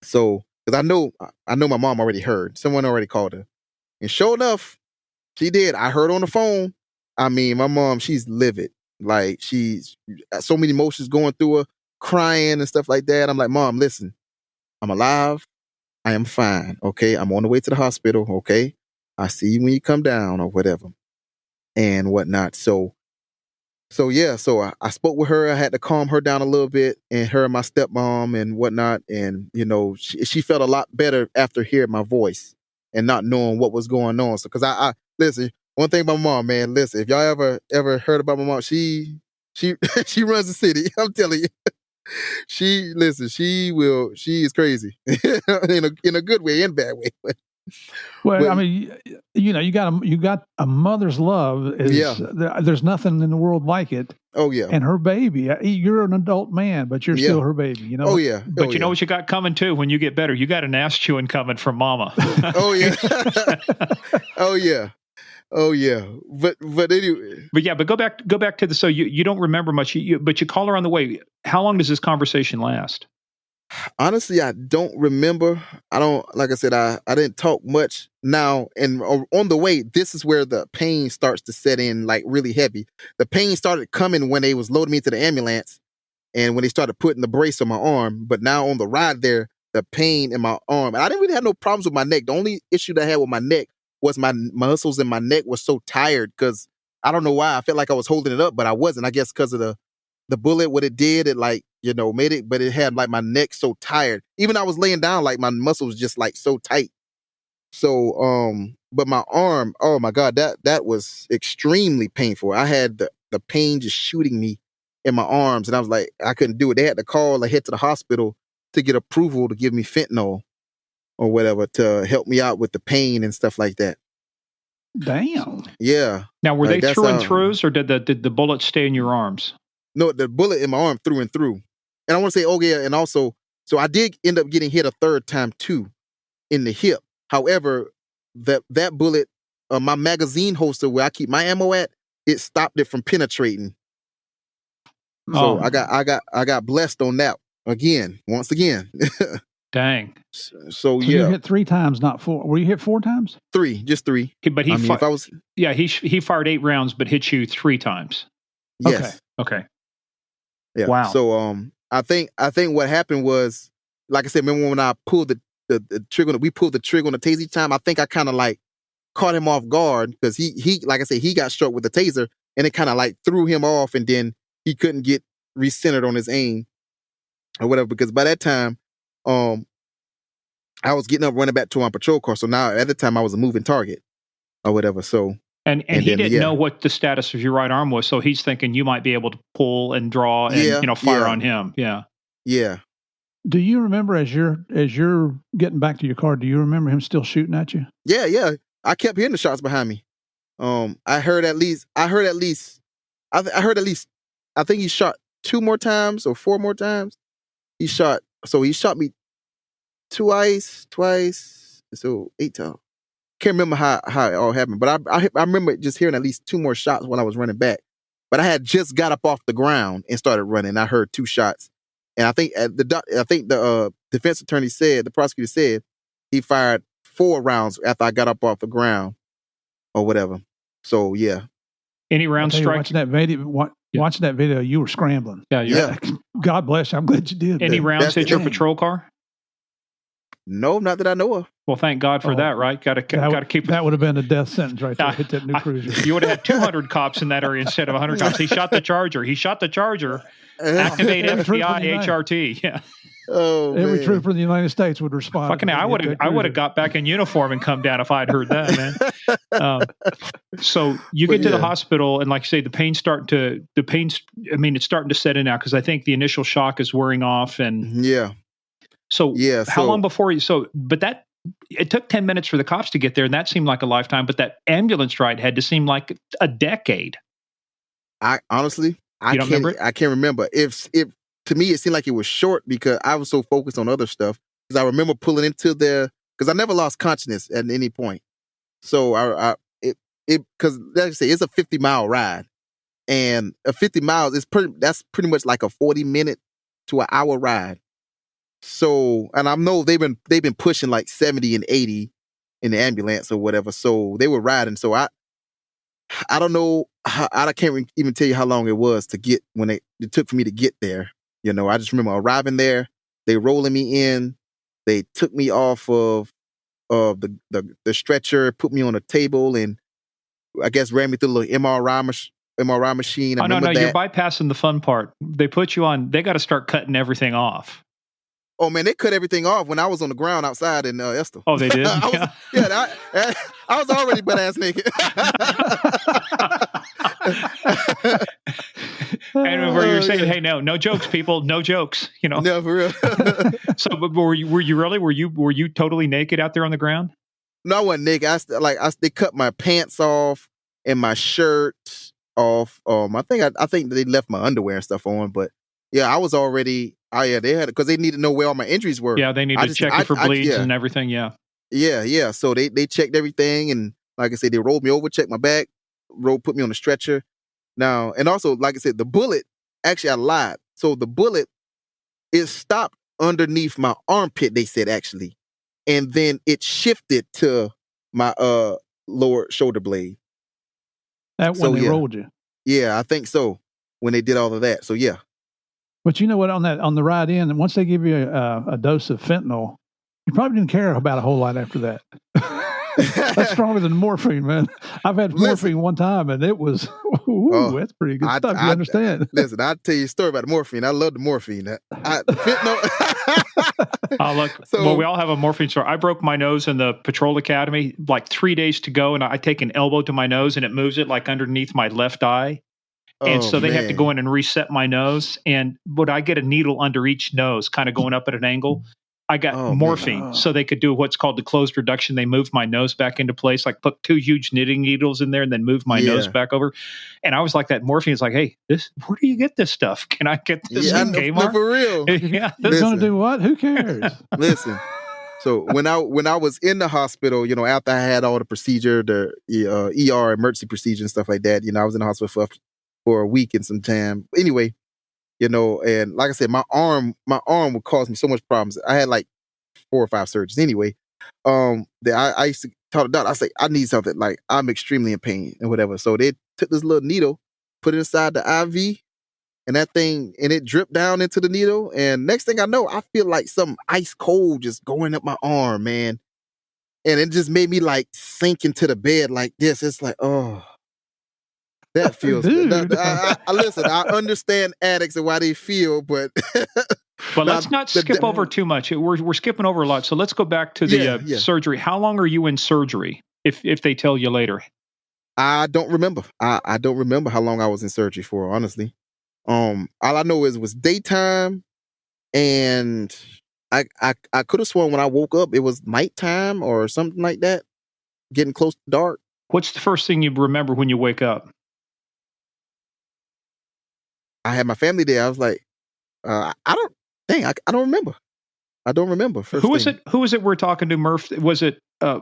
So because I know my mom already heard. Someone already called her, and sure enough, she did. I heard on the phone. I mean, my mom, she's livid. Like she's so many emotions going through her. Crying and stuff like that. I'm like, Mom, listen, I'm alive. I am fine. Okay. I'm on the way to the hospital. Okay. I see you when you come down or whatever and whatnot. So I spoke with her. I had to calm her down a little bit, and her and my stepmom and whatnot. And, she felt a lot better after hearing my voice and not knowing what was going on. So, cause I listen, one thing about my mom, man, listen, if y'all ever heard about my mom, she runs the city. I'm telling you. She is crazy in a good way and bad way. Well, I mean, you got a mother's love. There's nothing in the world like it. Oh yeah. And her baby, you're an adult man, but you're still her baby. Oh yeah. But you know what you got coming too when you get better? You got an ass chewing coming from mama. Oh yeah. Oh yeah. Oh yeah, but anyway, But go back to the, so you don't remember much, but you call her on the way. How long does this conversation last? honestly, I don't remember. I don't, like I said, I didn't talk much now. And on the way, this is where the pain starts to set in, like really heavy. The pain started coming when they was loading me to the ambulance, and when they started putting the brace on my arm. But now on the ride there, the pain in my arm, and I didn't really have no problems with my neck. The only issue that I had with my neck was my muscles in my neck was so tired because I don't know why I felt like I was holding it up, but I wasn't. I guess because of the bullet, what it did, it like, made it, but it had like my neck so tired. Even I was laying down, like my muscles just like so tight. So, but my arm, oh my God, that was extremely painful. I had the pain just shooting me in my arms, and I was like, I couldn't do it. They had to call ahead to the hospital to get approval to give me fentanyl or whatever to help me out with the pain and stuff like that. Damn. Yeah. Now, were Like, they that's through and how- throughs, or did the bullet stay in your arms? No, the bullet in my arm through and through. And I want to say, oh yeah, and also, so I did end up getting hit a third time too in the hip. However, that bullet, my magazine holster where I keep my ammo at, it stopped it from penetrating. So Oh, I got blessed on that once again. dang. So you yeah, hit 3 times, not 4. Were you hit 4 times? just three. But I mean, if I was, he fired 8 rounds, but hit you 3 times. yes. Okay. Yeah. Wow. So I think what happened was, like I said, remember when I pulled the trigger, we pulled the trigger on the taser each time. I think I kind of like caught him off guard because he like I said, he got struck with the taser and it kind of like threw him off, and then he couldn't get recentered on his aim or whatever. Because by that time, I was getting up running back to my patrol car. So now at the time I was a moving target or whatever. So And he then, didn't yeah. know what the status of your right arm was, so he's thinking you might be able to pull and draw and Yeah, fire yeah. on him. Yeah. Yeah. Do you remember as you're getting back to your car, do you remember him still shooting at you? Yeah. I kept hearing the shots behind me. I heard at least I heard at least I think he shot 2 more times or 4 more times. He shot me twice, so 8 times. Can't remember how it all happened, but I remember just hearing at least 2 more shots when I was running back. But I had just got up off the ground and started running. I heard 2 shots, and I think the defense attorney said, the prosecutor said, he fired 4 rounds after I got up off the ground or whatever. So yeah. Any round strike? Watching that video, you were scrambling. Yeah. God bless you. I'm glad you did. Any rounds hit your patrol car? No, not that I know of. Well, thank God for that, right? Got to keep. That would have been a death sentence right there. Hit that new cruiser. You would have had 200 cops in that area instead of 100 cops. He shot the Charger. Activate FBI HRT. Yeah. Oh, every man. trooper in the United States would respond. Fucking, I would have got back in uniform and come down if I'd heard that, man. So you get to the hospital, and like you say, it's starting to set in now because I think the initial shock is wearing off, and So how long before you? It took 10 minutes for the cops to get there, and that seemed like a lifetime. But that ambulance ride had to seem like a decade. I honestly, I can't remember. I can't remember. If to me, it seemed like it was short because I was so focused on other stuff. Because I remember pulling into there because I never lost consciousness at any point. So because like I say, it's a 50-mile ride, and a 50 miles that's pretty much like a 40-minute to an hour ride. So, and I know they've been pushing like 70 and 80 in the ambulance or whatever. So they were riding. So I don't know. I can't even tell you how long it was to get when it took for me to get there. I just remember arriving there. They rolling me in. They took me off of the stretcher, put me on a table, and I guess ran me through the little MRI machine. No, you're bypassing the fun part. They put you on. They got to start cutting everything off. Oh man, they cut everything off when I was on the ground outside in Estill. Oh, they did. I was already butt ass naked. And where you're saying, "Hey, no jokes, people, no jokes," No, for real. So, but were you really? Were you totally naked out there on the ground? No, I wasn't naked. They cut my pants off and my shirt off. I think they left my underwear and stuff on, but yeah, I was already. They had it because they needed to know where all my injuries were. Yeah, they need to check it for bleeds and everything. Yeah. So they checked everything, and Like I said, they rolled me over, checked my back, put me on the stretcher. Now, and also, like I said, the bullet, actually, I lied. So the bullet, it stopped underneath my armpit, they said, actually. And then it shifted to my lower shoulder blade. That when they rolled you. Yeah, I think so. When they did all of that. So, yeah. But you know what? On the ride in, and once they give you a dose of fentanyl, you probably didn't care about a whole lot after that. That's stronger than morphine, man. I've had morphine one time, and it was, that's pretty good stuff. You understand? Listen, I'll tell you a story about the morphine. I love the morphine. Fentanyl. Well, we all have a morphine story. I broke my nose in the patrol academy, like 3 days to go, and I take an elbow to my nose, and it moves it like underneath my left eye. And so they have to go in and reset my nose. But I get a needle under each nose, kind of going up at an angle. I got morphine. So they could do what's called the closed reduction. They moved my nose back into place, like put 2 huge knitting needles in there and then move my nose back over. And I was like, that morphine is like, hey, where do you get this stuff? Can I get this in Kmart? No, for real. Yeah. It's going to do what? Who cares? Listen. So when I was in the hospital, after I had all the procedure, the ER emergency procedure and stuff like that, I was in the hospital for a week and some time. Anyway, and like I said, my arm would cause me so much problems. I had like 4 or 5 surgeries. Anyway, I used to tell the doctor, I say, I need something, like I'm extremely in pain and whatever. So they took this little needle, put it inside the IV, and it dripped down into the needle. And next thing I know, I feel like something ice cold just going up my arm, man. And it just made me like sink into the bed like this. It's like, oh. That feels good. Listen, I understand addicts and why they feel, but But let's not skip over too much. We're skipping over a lot. So let's go back to the surgery. How long are you in surgery? If they tell you later, I don't remember. I don't remember how long I was in surgery for. Honestly, all I know is it was daytime, and I could have sworn when I woke up it was nighttime or something like that, getting close to dark. What's the first thing you remember when you wake up? I had my family there. I was like, I don't remember. I don't remember. Who was it we're talking to, Murph? Was it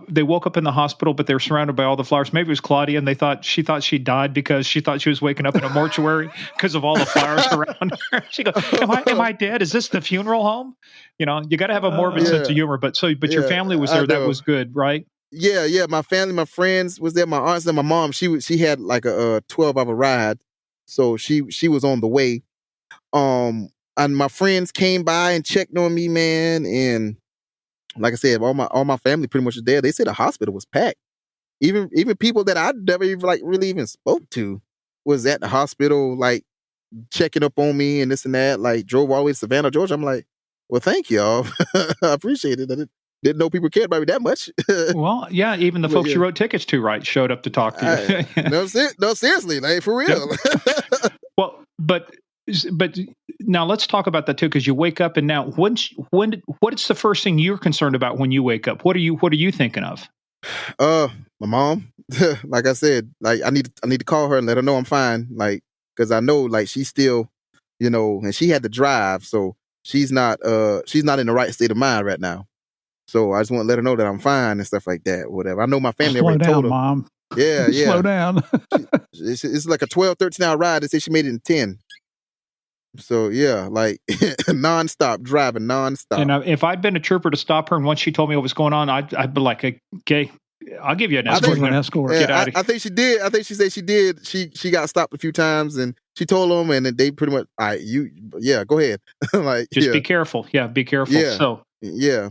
they woke up in the hospital, but they're surrounded by all the flowers? Maybe it was Claudia, and she thought she died because she thought she was waking up in a mortuary because of all the flowers around her. She goes, am I dead? Is this the funeral home? You got to have a morbid sense of humor. But your family was there. That was good, right? Yeah. My family, my friends was there. My aunts and my mom. She had like a 12-hour ride. So she was on the way. And my friends came by and checked on me, man. And like I said, all my family pretty much was there. They said the hospital was packed. Even people that I never even really even spoke to was at the hospital, like checking up on me and this and that. Like drove all the way to Savannah, Georgia. I'm like, well, thank y'all. I appreciate it. I didn't know people cared about me that much. Well, yeah, even the folks you wrote tickets to, right, showed up to talk to you. No, seriously, like for real. Yeah. Well, but now let's talk about that too, because you wake up and now what is the first thing you're concerned about when you wake up? What are you thinking of? My mom. Like I said, like I need to call her and let her know I'm fine. Like, because I know like she's still, and she had to drive, so she's not in the right state of mind right now. So I just want to let her know that I'm fine and stuff like that, whatever. I know my family already told her. Mom. Yeah. Slow down. It's like a 12, 13-hour ride. They say she made it in 10. So yeah, like nonstop driving, nonstop. And if I'd been a trooper to stop her, and once she told me what was going on, I'd be like, okay, I'll give you an escort. I think she did. I think she said she did. She got stopped a few times, and she told them, and they pretty much, all right, go ahead. Like, just be careful. Yeah, be careful. Yeah. So yeah.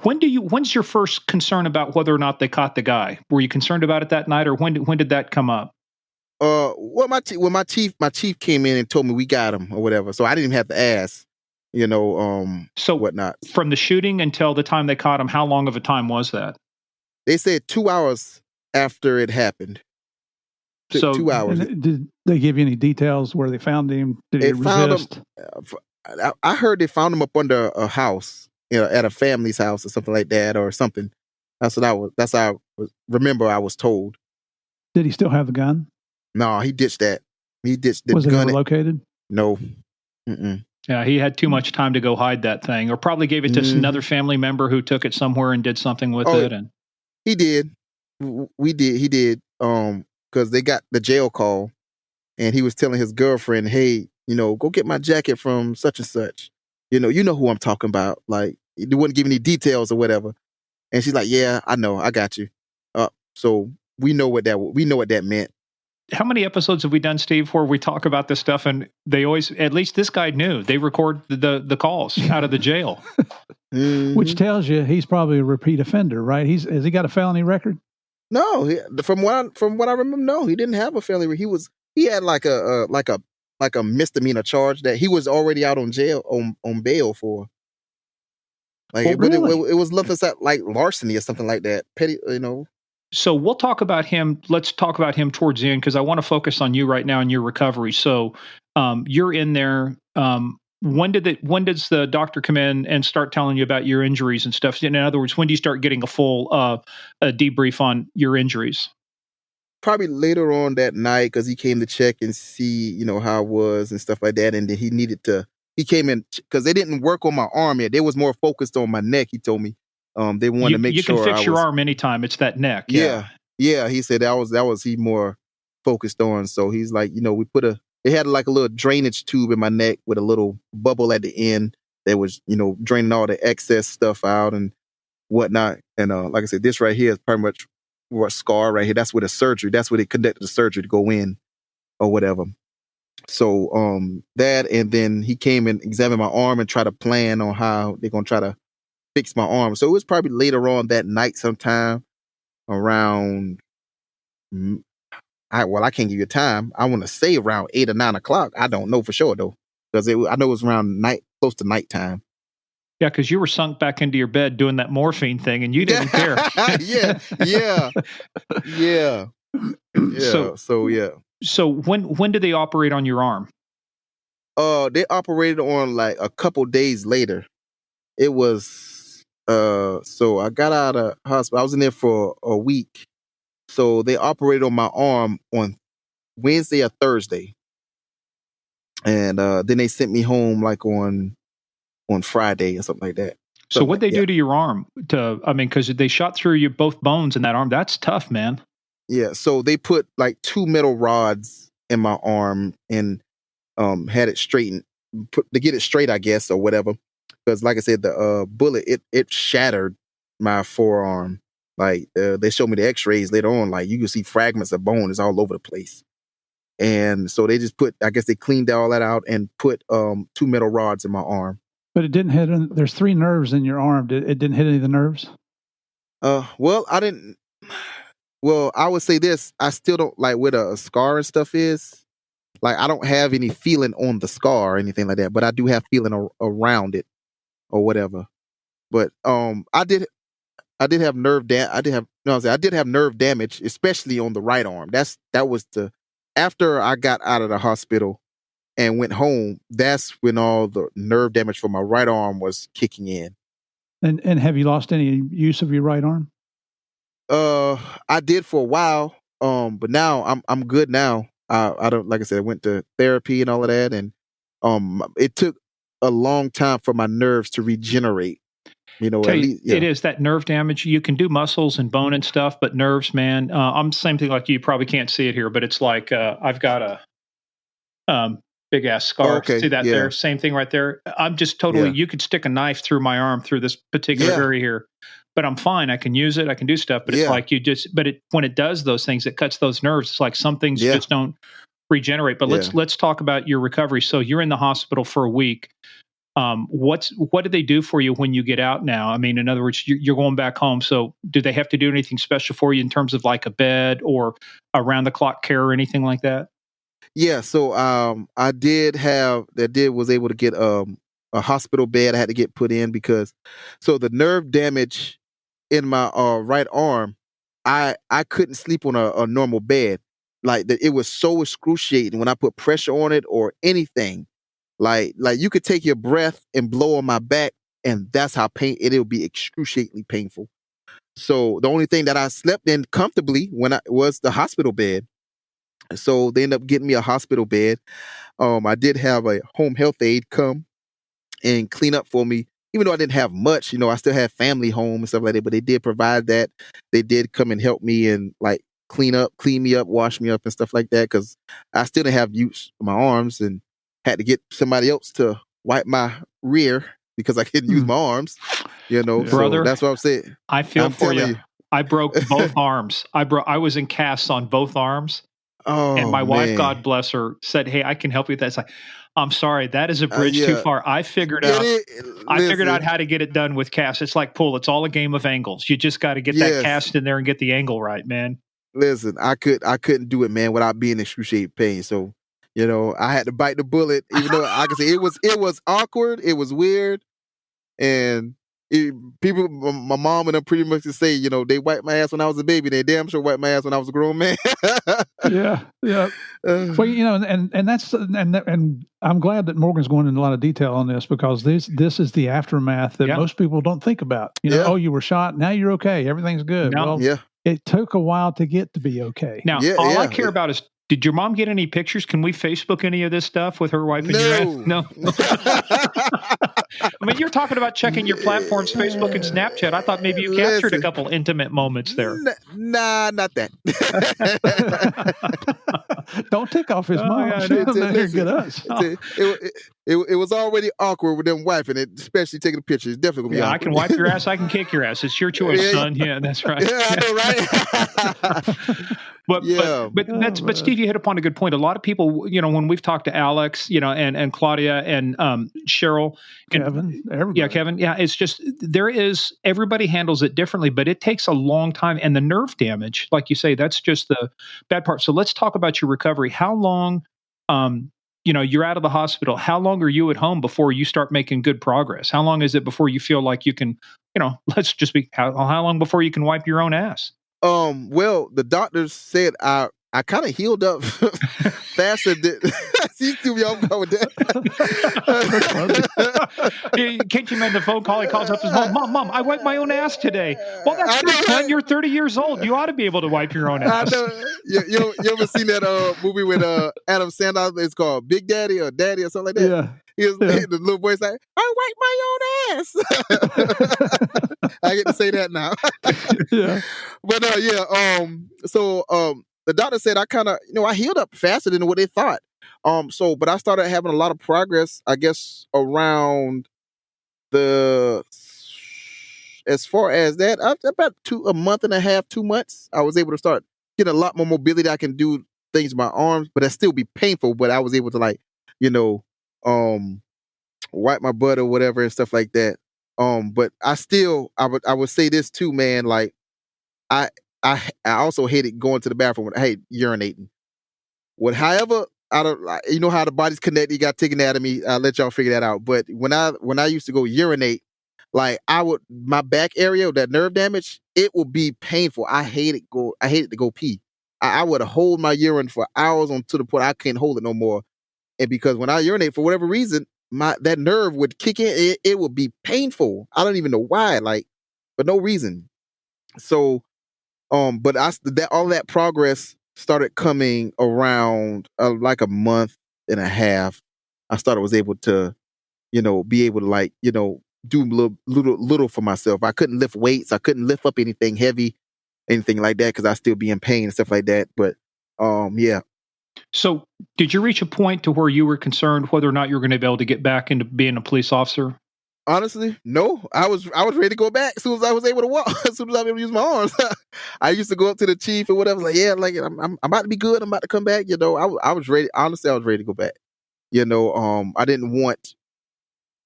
When's your first concern about whether or not they caught the guy? Were you concerned about it that night, or when did that come up? Well, my chief came in and told me we got him or whatever, so I didn't even have to ask, so whatnot. From the shooting until the time they caught him, how long of a time was that? They said 2 hours after it happened. So 2 hours. Did they give you any details where they found him? Did he resist? I heard they found him up under a house, at a family's house or something like that, or something. That's how I remember I was told. Did he still have the gun? No, he ditched that. He ditched the gun. Was it ever located? No. Mm-mm. Yeah, he had too much time to go hide that thing, or probably gave it to another family member who took it somewhere and did something with it. And he did. We did. He did. Because they got the jail call, and he was telling his girlfriend, "Hey, go get my jacket from such and such. You know who I'm talking about. Like, he wouldn't give any details or whatever." And she's like, "Yeah, I know. I got you." So we know what that meant. How many episodes have we done, Steve, where we talk about this stuff and they always, at least this guy knew, they record the calls out of the jail. Mm-hmm. Which tells you he's probably a repeat offender, right? Has he got a felony record? No, from what I remember, no, he didn't have a felony. He had like a misdemeanor charge that he was already out on bail for. Like, but really? it was nothing like larceny or something like that. Petty, So we'll talk about him. Let's talk about him towards the end because I want to focus on you right now and your recovery. So you're in there. When does the doctor come in and start telling you about your injuries and stuff? In other words, when do you start getting a full a debrief on your injuries? Probably later on that night, because he came to check and see how I was and stuff like that, and then he came in because they didn't work on my arm yet. They was more focused on my neck. He told me they wanted to make you sure can fix your arm anytime. It's that neck. Yeah. He said that was he more focused on. So he's like, it had like a little drainage tube in my neck with a little bubble at the end that was, draining all the excess stuff out and whatnot. And like I said, this right here is pretty much a scar right here. That's where the surgery. That's where they conducted the surgery to go in or whatever. So that, and then he came and examined my arm and tried to plan on how they're gonna try to fix my arm. So it was probably later on that night sometime around. I can't give you a time. I want to say around 8 or 9 o'clock. I don't know for sure though, because I know it was around close to nighttime. Yeah, because you were sunk back into your bed doing that morphine thing, and you didn't care. Yeah. So yeah. So when did they operate on your arm? They operated on like a couple days later. It was so I got out of hospital. I was in there for a week. So they operated on my arm on Wednesday or Thursday. And then they sent me home like on Friday or something like that. So what'd they do to your arm? Because they shot through you both bones in that arm. That's tough, man. Yeah. So they put like 2 metal rods in my arm and had it straightened, to get it straight, I guess, or whatever. Because like I said, the bullet, it shattered my forearm. Like they showed me the x-rays later on, like you can see fragments of bone is all over the place. And so they just I guess they cleaned all that out and put 2 metal rods in my arm. But it didn't hit. There's 3 nerves in your arm. It didn't hit any of the nerves? Well, I didn't. Well, I would say this. I still don't like where the scar and stuff is. Like, I don't have any feeling on the scar or anything like that, but I do have feeling around it or whatever. But I did have I did have nerve damage, especially on the right arm. That was after I got out of the hospital and went home. That's when all the nerve damage for my right arm was kicking in. And have you lost any use of your right arm? I did for a while. But now I'm good now. I don't, like I said, I went to therapy and all of that, and it took a long time for my nerves to regenerate. At least, yeah. It is that nerve damage. You can do muscles and bone and stuff, but nerves, man. I'm the same thing like you. Probably can't see it here, but it's like I've got a big ass scar. Okay, see that there? Same thing right there. I'm just totally. You could stick a knife through my arm through this particular area here, but I'm fine. I can use it. I can do stuff. But it's like when it does those things, it cuts those nerves. It's like some things just don't regenerate. But let's talk about your recovery. So you're in the hospital for a week. What do they do for you when you get out now? I mean, in other words, you're going back home. So do they have to do anything special for you in terms of like a bed or around the clock care or anything like that? Yeah. So was able to get a hospital bed I had to get put in because the nerve damage in my right arm, I couldn't sleep on a normal bed. Like it was so excruciating when I put pressure on it or anything. Like you could take your breath and blow on my back, and that's how it'll be excruciatingly painful. So the only thing that I slept in comfortably was the hospital bed. So they ended up getting me a hospital bed. I did have a home health aide come and clean up for me even though I didn't have much, I still had family home and stuff like that, but they did provide that. They did come and help me and like clean me up, wash me up and stuff like that. Cause I still didn't have use of my arms and had to get somebody else to wipe my rear because I couldn't use my arms, Brother, so that's what I'm saying. I feel for you. I broke both arms. I was in casts on both arms. Oh, and my wife, man. God bless her, said, "Hey, I can help you with that." It's like, I'm sorry, that is a bridge too far. I figured out how to get it done with casts. It's like pool. It's all a game of angles. You just got to get that cast in there and get the angle right, man. Listen, I couldn't do it, man, without being in excruciating pain. So, I had to bite the bullet, even though I can say it was awkward, it was weird, and people, my mom and them pretty much just say, they wiped my ass when I was a baby. They damn sure wiped my ass when I was a grown man. Yeah. Well, and that's and I'm glad that Morgan's going into a lot of detail on this, because this is the aftermath that most people don't think about. Oh, you were shot, now you're okay, everything's good. No. Well, it took a while to get to be okay. Now, all I care about is, did your mom get any pictures? Can we Facebook any of this stuff with her wiping your ass? No. I mean, you're talking about checking your platforms, Facebook and Snapchat. I thought maybe you captured a couple intimate moments there. Nah, not that. Don't tick off his mom. Get us. It was already awkward with them wiping it, especially taking a picture. It's definitely gonna be awkward. I can wipe your ass. I can kick your ass. It's your choice, son. Yeah, that's right. Yeah, I know, right? But Steve, you hit upon a good point. A lot of people, when we've talked to Alex, and Claudia and Cheryl, and Kevin, everybody. Kevin, it's just everybody handles it differently, but it takes a long time, and the nerve damage, like you say, that's just the bad part. So let's talk about your recovery. How long, you're out of the hospital. How long are you at home before you start making good progress? How long is it before you feel like you can, let's just be, how long before you can wipe your own ass? Well, the doctors said I kind of healed up faster than see through me. I'm going with that. Can't you make the phone call? He calls up his mom, I wiped my own ass today. Well, that's good, son. You're 30 years old. You ought to be able to wipe your own ass. I know. You ever seen that movie with Adam Sandler? It's called Big Daddy or Daddy or something like that. Yeah. The little boy's like, I wipe my own ass. I get to say that now. Yeah. But so the doctor said I kind of, I healed up faster than what they thought. But I started having a lot of progress, I guess, around as far as that, about a month and a half, 2 months, I was able to start getting a lot more mobility. I can do things with my arms, but that still be painful. But I was able to wipe my butt or whatever and stuff like that. But I would say this too, man. Like I also hated going to the bathroom. I hate urinating. However, I don't, how the body's connected. You got to take anatomy. I'll let y'all figure that out. But when I used to go urinate, like my back area, that nerve damage, it would be painful. I hated to go pee. I would hold my urine for hours to the point I can't hold it no more. And because when I urinate, for whatever reason, that nerve would kick in. It would be painful. I don't even know why, for no reason. So, but all that progress started coming around like a month and a half. I was able to, be able to do little for myself. I couldn't lift weights. I couldn't lift up anything heavy, anything like that, because I still be in pain and stuff like that. But yeah. So did you reach a point to where you were concerned whether or not you were going to be able to get back into being a police officer? Honestly, no. I was ready to go back as soon as I was able to walk, as soon as I was able to use my arms. I used to go up to the chief or whatever, I'm about to be good. I'm about to come back. I was ready. Honestly, I was ready to go back. I didn't want,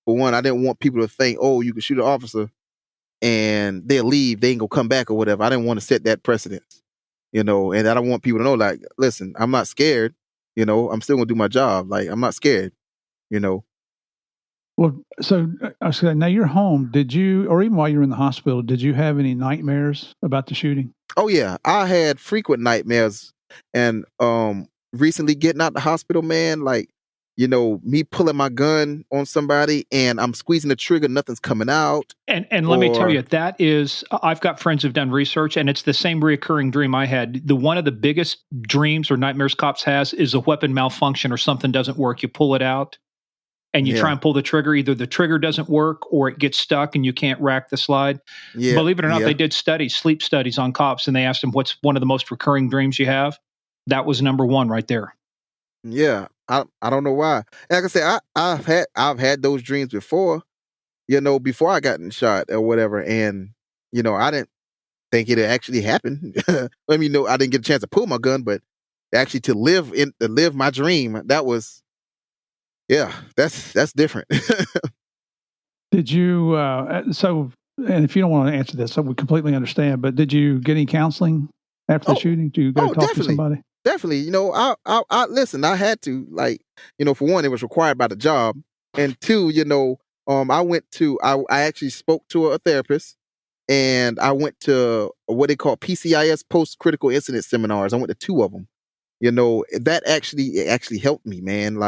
for one, I didn't want people to think, oh, you can shoot an officer and they'll leave. They ain't gonna come back or whatever. I didn't want to set that precedence, and I don't want people to know, listen, I'm not scared. I'm still gonna do my job. I'm not scared. Well, so I was saying, now you're home. Did you, or even while you were in the hospital, did you have any nightmares about the shooting? Oh yeah, I had frequent nightmares, and recently getting out the hospital, man, me pulling my gun on somebody and I'm squeezing the trigger, nothing's coming out. And let me tell you, that is, I've got friends who've done research, and it's the same reoccurring dream I had. One of the biggest dreams or nightmares cops has is a weapon malfunction or something doesn't work. You pull it out. and you try and pull the trigger, either the trigger doesn't work or it gets stuck and you can't rack the slide. Yeah. Believe it or not, they did sleep studies on cops, and they asked them, what's one of the most recurring dreams you have? That was number one right there. Yeah. I don't know why. Like I said, I've had those dreams before, before I got shot or whatever. And, I didn't think it actually happened. I mean, I didn't get a chance to pull my gun, but actually to live my dream, that was, that's different. Did you, and if you don't want to answer this, we completely understand, but did you get any counseling after the shooting? Did you go talk to somebody? Definitely. I listen, I had to, for one, it was required by the job. And two, I actually spoke to a therapist, and I went to what they call PCIS, post-critical incident seminars. I went to 2 of them. That actually helped me, man.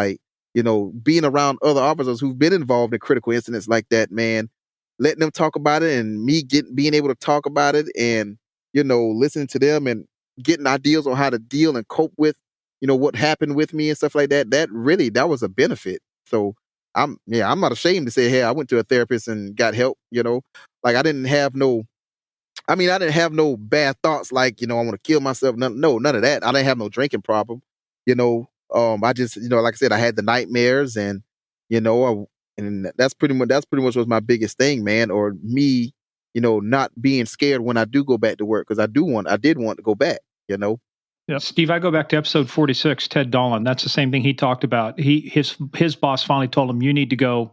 Being around other officers who've been involved in critical incidents like that, man, letting them talk about it and me being able to talk about it and, listening to them and getting ideas on how to deal and cope with, what happened with me and stuff like that. That was a benefit. So I'm not ashamed to say, hey, I went to a therapist and got help, I didn't have no bad thoughts like, I want to kill myself. None of that. I didn't have no drinking problem. I just, like I said, I had the nightmares and, and that's pretty much was my biggest thing, man. Or me, not being scared when I do go back to work. Cause I did want to go back, Yep. Steve, I go back to episode 46, Ted Dolan. That's the same thing he talked about. His boss finally told him, you need to go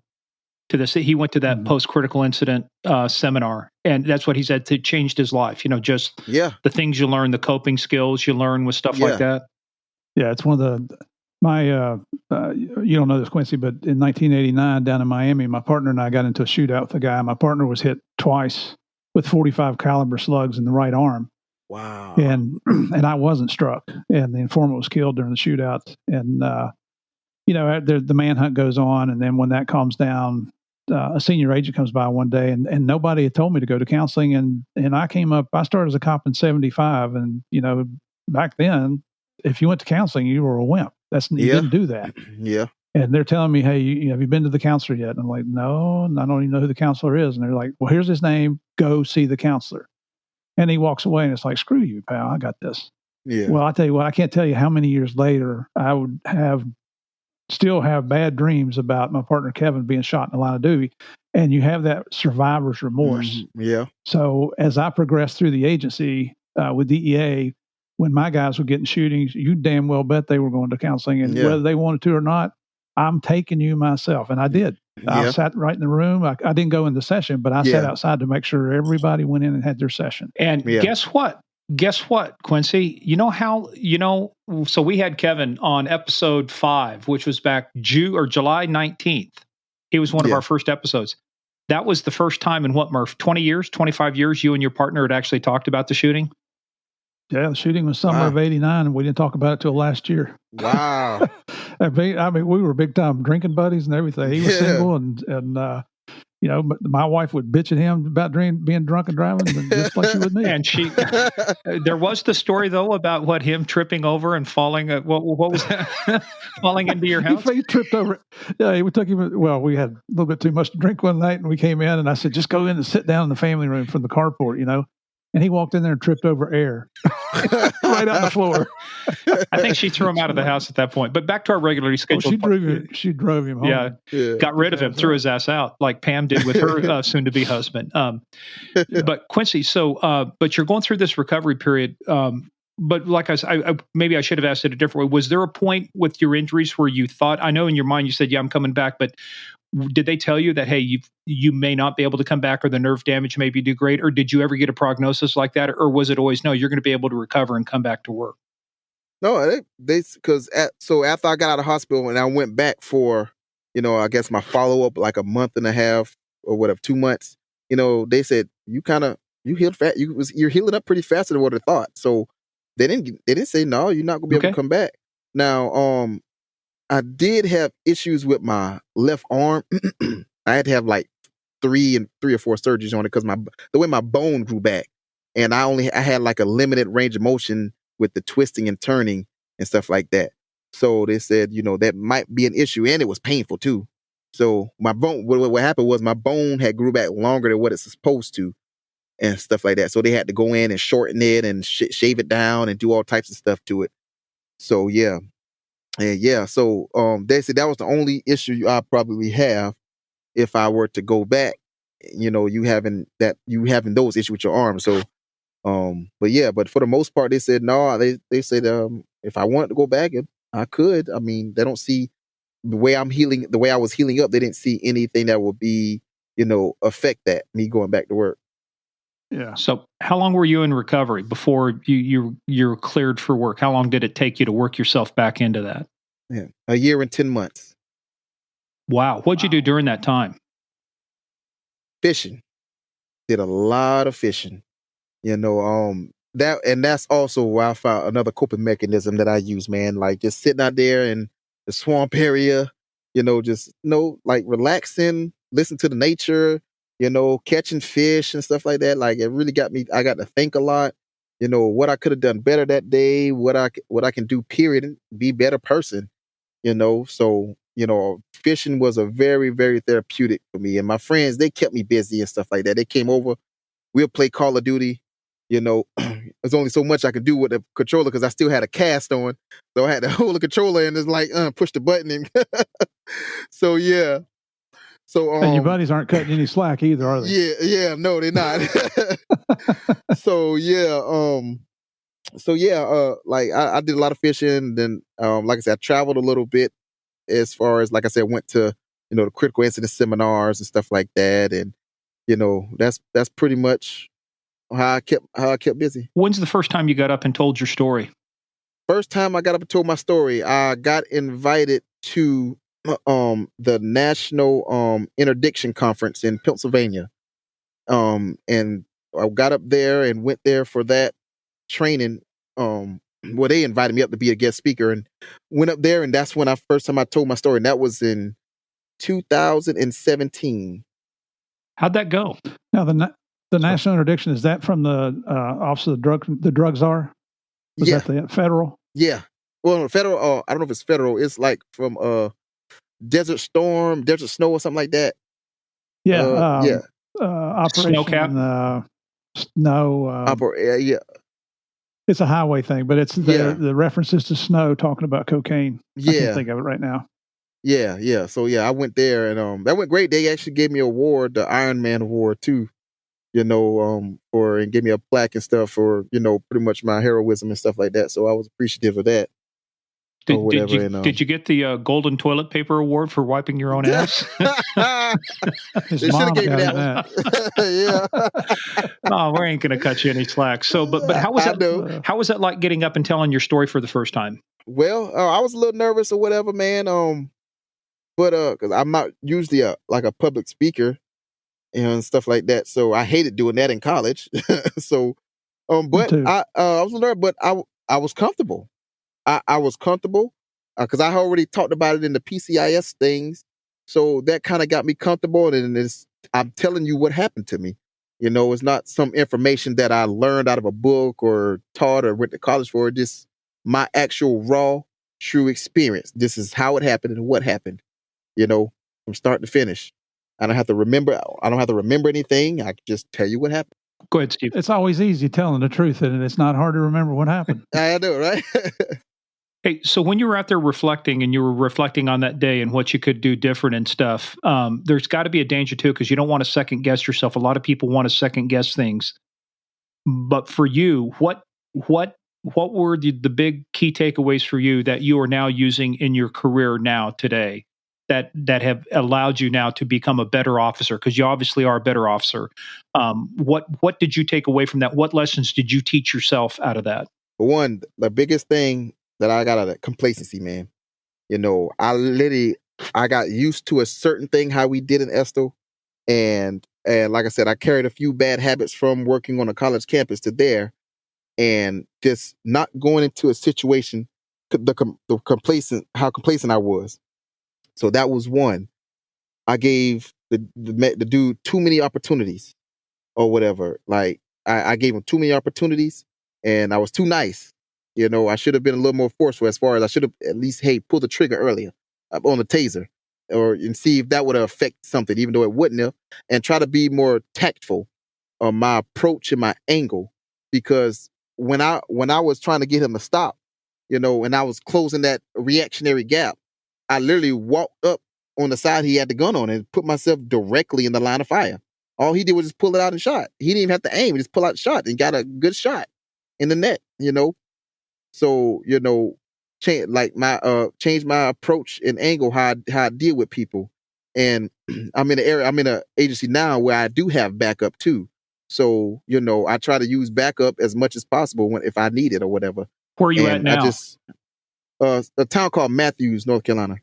to this. He went to that post-critical incident seminar, and that's what he said. It changed his life. Just the things you learn, the coping skills you learn with stuff like that. Yeah, it's one of my, you don't know this, Quincy, but in 1989 down in Miami, my partner and I got into a shootout with a guy. My partner was hit twice with 45 caliber slugs in the right arm. Wow. And I wasn't struck, and the informant was killed during the shootout. And, the manhunt goes on. And then when that calms down, a senior agent comes by one day and nobody had told me to go to counseling. And I started as a cop in 1975. And, back then, if you went to counseling, you were a wimp. You didn't do that. Yeah. And they're telling me, hey, have you been to the counselor yet? And I'm like, no, I don't even know who the counselor is. And they're like, well, here's his name. Go see the counselor. And he walks away and it's like, screw you, pal. I got this. Yeah. Well, I tell you what, I can't tell you how many years later I would still have bad dreams about my partner, Kevin, being shot in the line of duty. And you have that survivor's remorse. Yeah. So as I progressed through the agency with DEA, when my guys were getting shootings, you damn well bet they were going to counseling. And whether they wanted to or not, I'm taking you myself. And I did. I sat right in the room. I didn't go into session, but I sat outside to make sure everybody went in and had their session. And guess what? Quincy? So we had Kevin on episode 5, which was back July 19th. He was one of our first episodes. That was the first time in what, Murph, 20 years, 25 years, you and your partner had actually talked about the shooting? Yeah, the shooting was summer of 89, and we didn't talk about it till last year. Wow. I mean, we were big time drinking buddies and everything. He was single, and but my wife would bitch at him about being drunk and driving, just like she would me. And there was the story though about him tripping over and falling. What was that? Falling into your house? He tripped over. Yeah, we took him. Well, we had a little bit too much to drink one night, and we came in, and I said, just go in and sit down in the family room from the carport, And he walked in there and tripped over air right on the floor. I think she threw him out of the house at that point. But back to our regularly scheduled. She drove him home. Yeah. Got rid of him, threw his ass out like Pam did with her soon-to-be husband. But Quincy, but you're going through this recovery period. But like I said, maybe I should have asked it a different way. Was there a point with your injuries where you thought, I know in your mind you said, yeah, I'm coming back, but did they tell you that, hey, you may not be able to come back, or the nerve damage may be too great? Or did you ever get a prognosis like that? Or was it always, no, you're going to be able to recover and come back to work? No, because after I got out of hospital and I went back for, I guess my follow-up, like a month and a half or whatever, 2 months, they said, you healed fast. You're healing up pretty faster than what I thought. So they didn't say, no, you're not going to be able to come back. Now, I did have issues with my left arm. I had to have like 3 or 4 surgeries on it because the way my bone grew back, and I had like a limited range of motion with the twisting and turning and stuff like that. So they said, that might be an issue, and it was painful too. So my bone, what happened was my bone had grew back longer than what it's supposed to, and stuff like that. So they had to go in and shorten it and shave it down and do all types of stuff to it. So yeah, and yeah. So they said that was the only issue I probably have if I were to go back. You having those issues with your arm. So but yeah, but for the most part, they said no. They said if I wanted to go back, I could. I mean, they don't see the way I'm healing, the way I was healing up. They didn't see anything that would be, affect that me going back to work. Yeah. So how long were you in recovery before you're cleared for work? How long did it take you to work yourself back into that? Yeah, a year and 10 months. Wow. What'd you do during that time? Fishing. Did a lot of fishing. That's also where I found another coping mechanism that I use, man. Like just sitting out there in the swamp area, just like relaxing, listen to the nature, catching fish and stuff like that. Like it really got me. I got to think a lot. What I could have done better that day, what I can do. Period, and be a better person. So fishing was a very, very therapeutic for me. And my friends, they kept me busy and stuff like that. They came over. We'll play Call of Duty. There's only so much I could do with the controller because I still had a cast on. So I had to hold the controller and it's like, push the button. And so, yeah. So, and your buddies aren't cutting any slack either, are they? Yeah, no, they're not. So, like I did a lot of fishing. Then, like I said, I traveled a little bit as far as, like I said, went to, the critical incident seminars and stuff like that. And, that's pretty much how I kept busy. When's the first time you got up and told your story? First time I got up and told my story, I got invited to the National Interdiction Conference in Pennsylvania. And I got up there and went there for that training. Well, they invited me up to be a guest speaker and went up there, and that's when first time I told my story, and that was in 2017. How'd that go? Now the national interdiction, is that from the Office of the Drug Czar? Was that the federal? Yeah. Well, federal. I don't know if it's federal. It's like from Desert Snow, or something like that. Yeah. Yeah. Operation Snowcap. Snow. Yeah. It's a highway thing, but it's the references to Snow talking about cocaine. Yeah. I can't think of it right now. Yeah. So yeah, I went there and that went great. They actually gave me an award, the Iron Man Award too. And gave me a plaque and stuff for, pretty much my heroism and stuff like that. So I was appreciative of that. Did you get the Golden Toilet Paper Award for wiping your own ass? They should have gave me that one. Yeah. No, we ain't going to cut you any slack. So, but how was that? How was that like getting up and telling your story for the first time? Well, I was a little nervous or whatever, man. But because I'm not usually like a public speaker and stuff like that, so I hated doing that in college. So, but I was a nerd, but I was comfortable. I was comfortable because I already talked about it in the PCIS things, so that kind of got me comfortable. And I'm telling you what happened to me. It's not some information that I learned out of a book or taught or went to college for. Just my actual raw, true experience. This is how it happened and what happened. From start to finish. I don't have to remember anything. I can just tell you what happened. Go ahead, Steve. It's always easy telling the truth, and it's not hard to remember what happened. I know, right? Hey, so when you were out there reflecting and you were reflecting on that day and what you could do different and stuff, there's got to be a danger too, because you don't want to second guess yourself. A lot of people want to second guess things. But for you, what were the big key takeaways for you that you are now using in your career now today that have allowed you now to become a better officer? Because you obviously are a better officer. What did you take away from that? What lessons did you teach yourself out of that? One, the biggest thing that I got out of complacency, man. I got used to a certain thing how we did in Estill, and like I said, I carried a few bad habits from working on a college campus to there, and just not going into a situation how complacent I was. So that was one. I gave the dude too many opportunities or whatever. Like I gave him too many opportunities and I was too nice. I should have been a little more forceful as far as I should have at least, hey, pull the trigger earlier on the taser. and see if that would affect something, even though it wouldn't have, and try to be more tactful on my approach and my angle. Because when I was trying to get him to stop, and I was closing that reactionary gap, I literally walked up on the side he had the gun on and put myself directly in the line of fire. All he did was just pull it out and shot. He didn't even have to aim; he just pull out the shot and got a good shot in the net. So change my approach and angle how I deal with people. And I'm in an agency now where I do have backup too. So I try to use backup as much as possible if I need it or whatever. Where are you at now? A town called Matthews, North Carolina.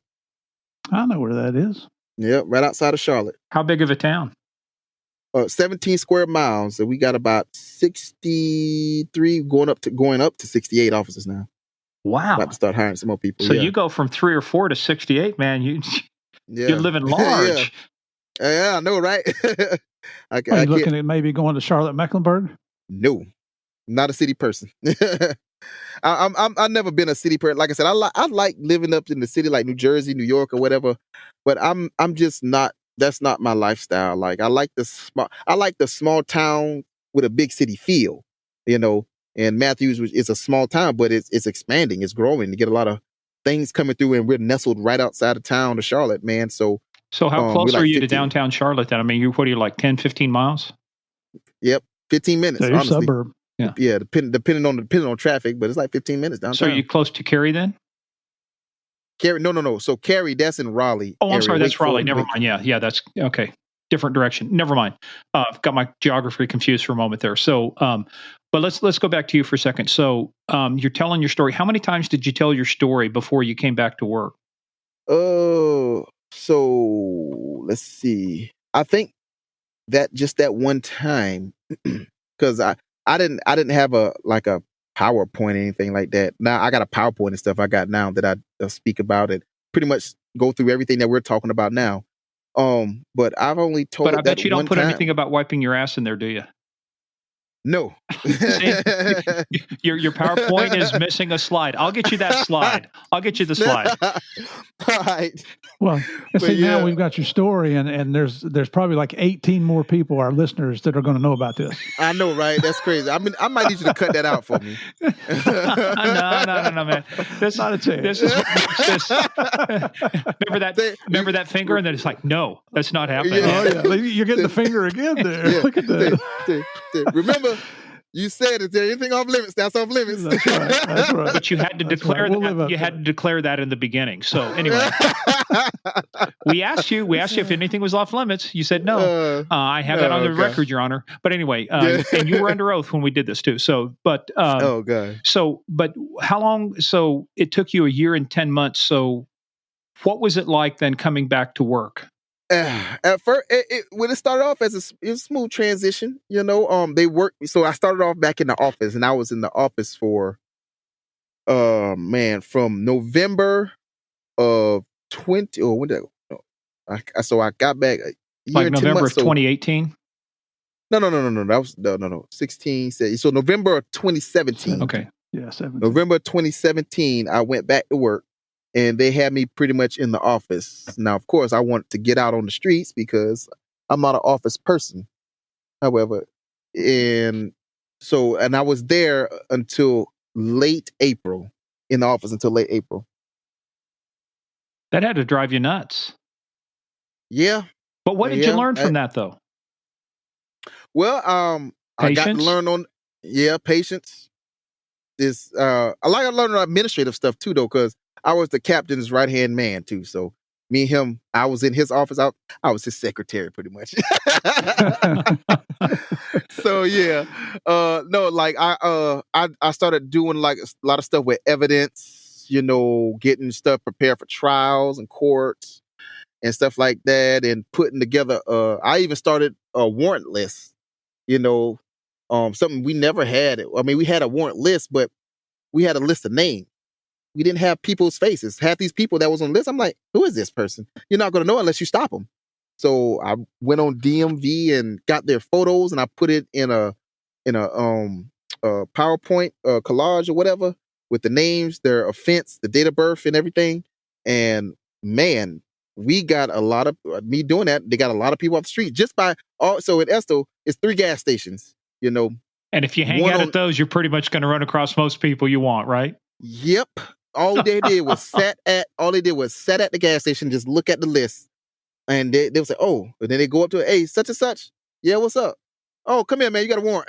I know where that is. Yeah, right outside of Charlotte. How big of a town? 17 square miles, and we got about 63 going up to 68 officers now. Wow! About to start hiring some more people. So you go from 3 or 4 to 68, man. You're living large. Yeah, I know, right? Are you looking at maybe going to Charlotte, Mecklenburg? No, not a city person. I've never been a city person. Like I said, I like living up in the city, like New Jersey, New York, or whatever. But I'm just not. That's not my lifestyle. Like I like the small town with a big city feel. And Matthews is a small town, but it's expanding, it's growing. You get a lot of things coming through, and we're nestled right outside of town of Charlotte, man. So how close are you to downtown Charlotte then? I mean, what are you, like 10, 15 miles? Yep, 15 minutes. So honestly. Suburb. Yeah, depending on traffic, but it's like 15 minutes downtown. So are you close to Cary then? Cary, no. So Cary, that's in Raleigh. Oh, I'm sorry, that's Raleigh. Never mind. Yeah, that's okay. Different direction. Never mind. I've got my geography confused for a moment there. So, but let's go back to you for a second. So, you're telling your story. How many times did you tell your story before you came back to work? Oh, so let's see. I think that one time, because I didn't have a PowerPoint or anything like that. Now I got a PowerPoint and stuff I got now that I speak about it. Pretty much go through everything that we're talking about now. But I've only told. But I bet you don't put anything about wiping your ass in there, do you? No. Your PowerPoint is missing a slide. I'll get you that slide. I'll get you the slide. All right. Well, now we've got your story, and there's probably like 18 more people, our listeners, that are going to know about this. I know, right? That's crazy. I mean, I might need you to cut that out for me. No, man. That's not a chance. This is remember that finger, and then it's like, no, that's not happening. Yeah. Oh yeah, you're getting the finger again there. Yeah. Look at that. Remember, you said, is there anything off limits? That's off limits. That's right. But you had to declare that. You had to declare that in the beginning. So anyway, we asked you if anything was off limits. You said no. I have that on the record, Your Honor. But anyway, and you were under oath when we did this too. So, but oh god. So, but how long? So it took you 1 year and 10 months. So, what was it like then coming back to work? At first, when it started off as a smooth transition, they worked. So I started off back in the office, and I was in the office for, from November of 20. Oh, when did so I got back a year and 10 November months, of 2018. No. That was no 16. So November of 2017. Okay, yeah, 17. November 2017, I went back to work. And they had me pretty much in the office. Now, of course, I wanted to get out on the streets because I'm not an office person. However, and I was there until late April, in the office until late April. That had to drive you nuts. Yeah. But what did you learn from that, though? Well, I got to learn patience. I learned administrative stuff too, though, because I was the captain's right-hand man, too. So me and him, I was in his office. I was his secretary, pretty much. So, yeah. I started doing like a lot of stuff with evidence, getting stuff prepared for trials and courts and stuff like that, and putting together, I even started a warrant list, something we never had. I mean, we had a warrant list, but we had a list of names. We didn't have people's faces. Half these people that was on the list, I'm like, who is this person? You're not going to know unless you stop them. So I went on DMV and got their photos, and I put it in a PowerPoint collage or whatever with the names, their offense, the date of birth, and everything. And man, we got a lot of me doing that. They got a lot of people off the street just by so in Estill, it's 3 gas stations. And if you hang one out on. at those, you're pretty much going to run across most people you want, right? Yep. All they did was sat at the gas station, just look at the list, and they would say, "Oh," and then they go up to it, "Hey, such and such, yeah, what's up? Oh, come here, man, you got a warrant."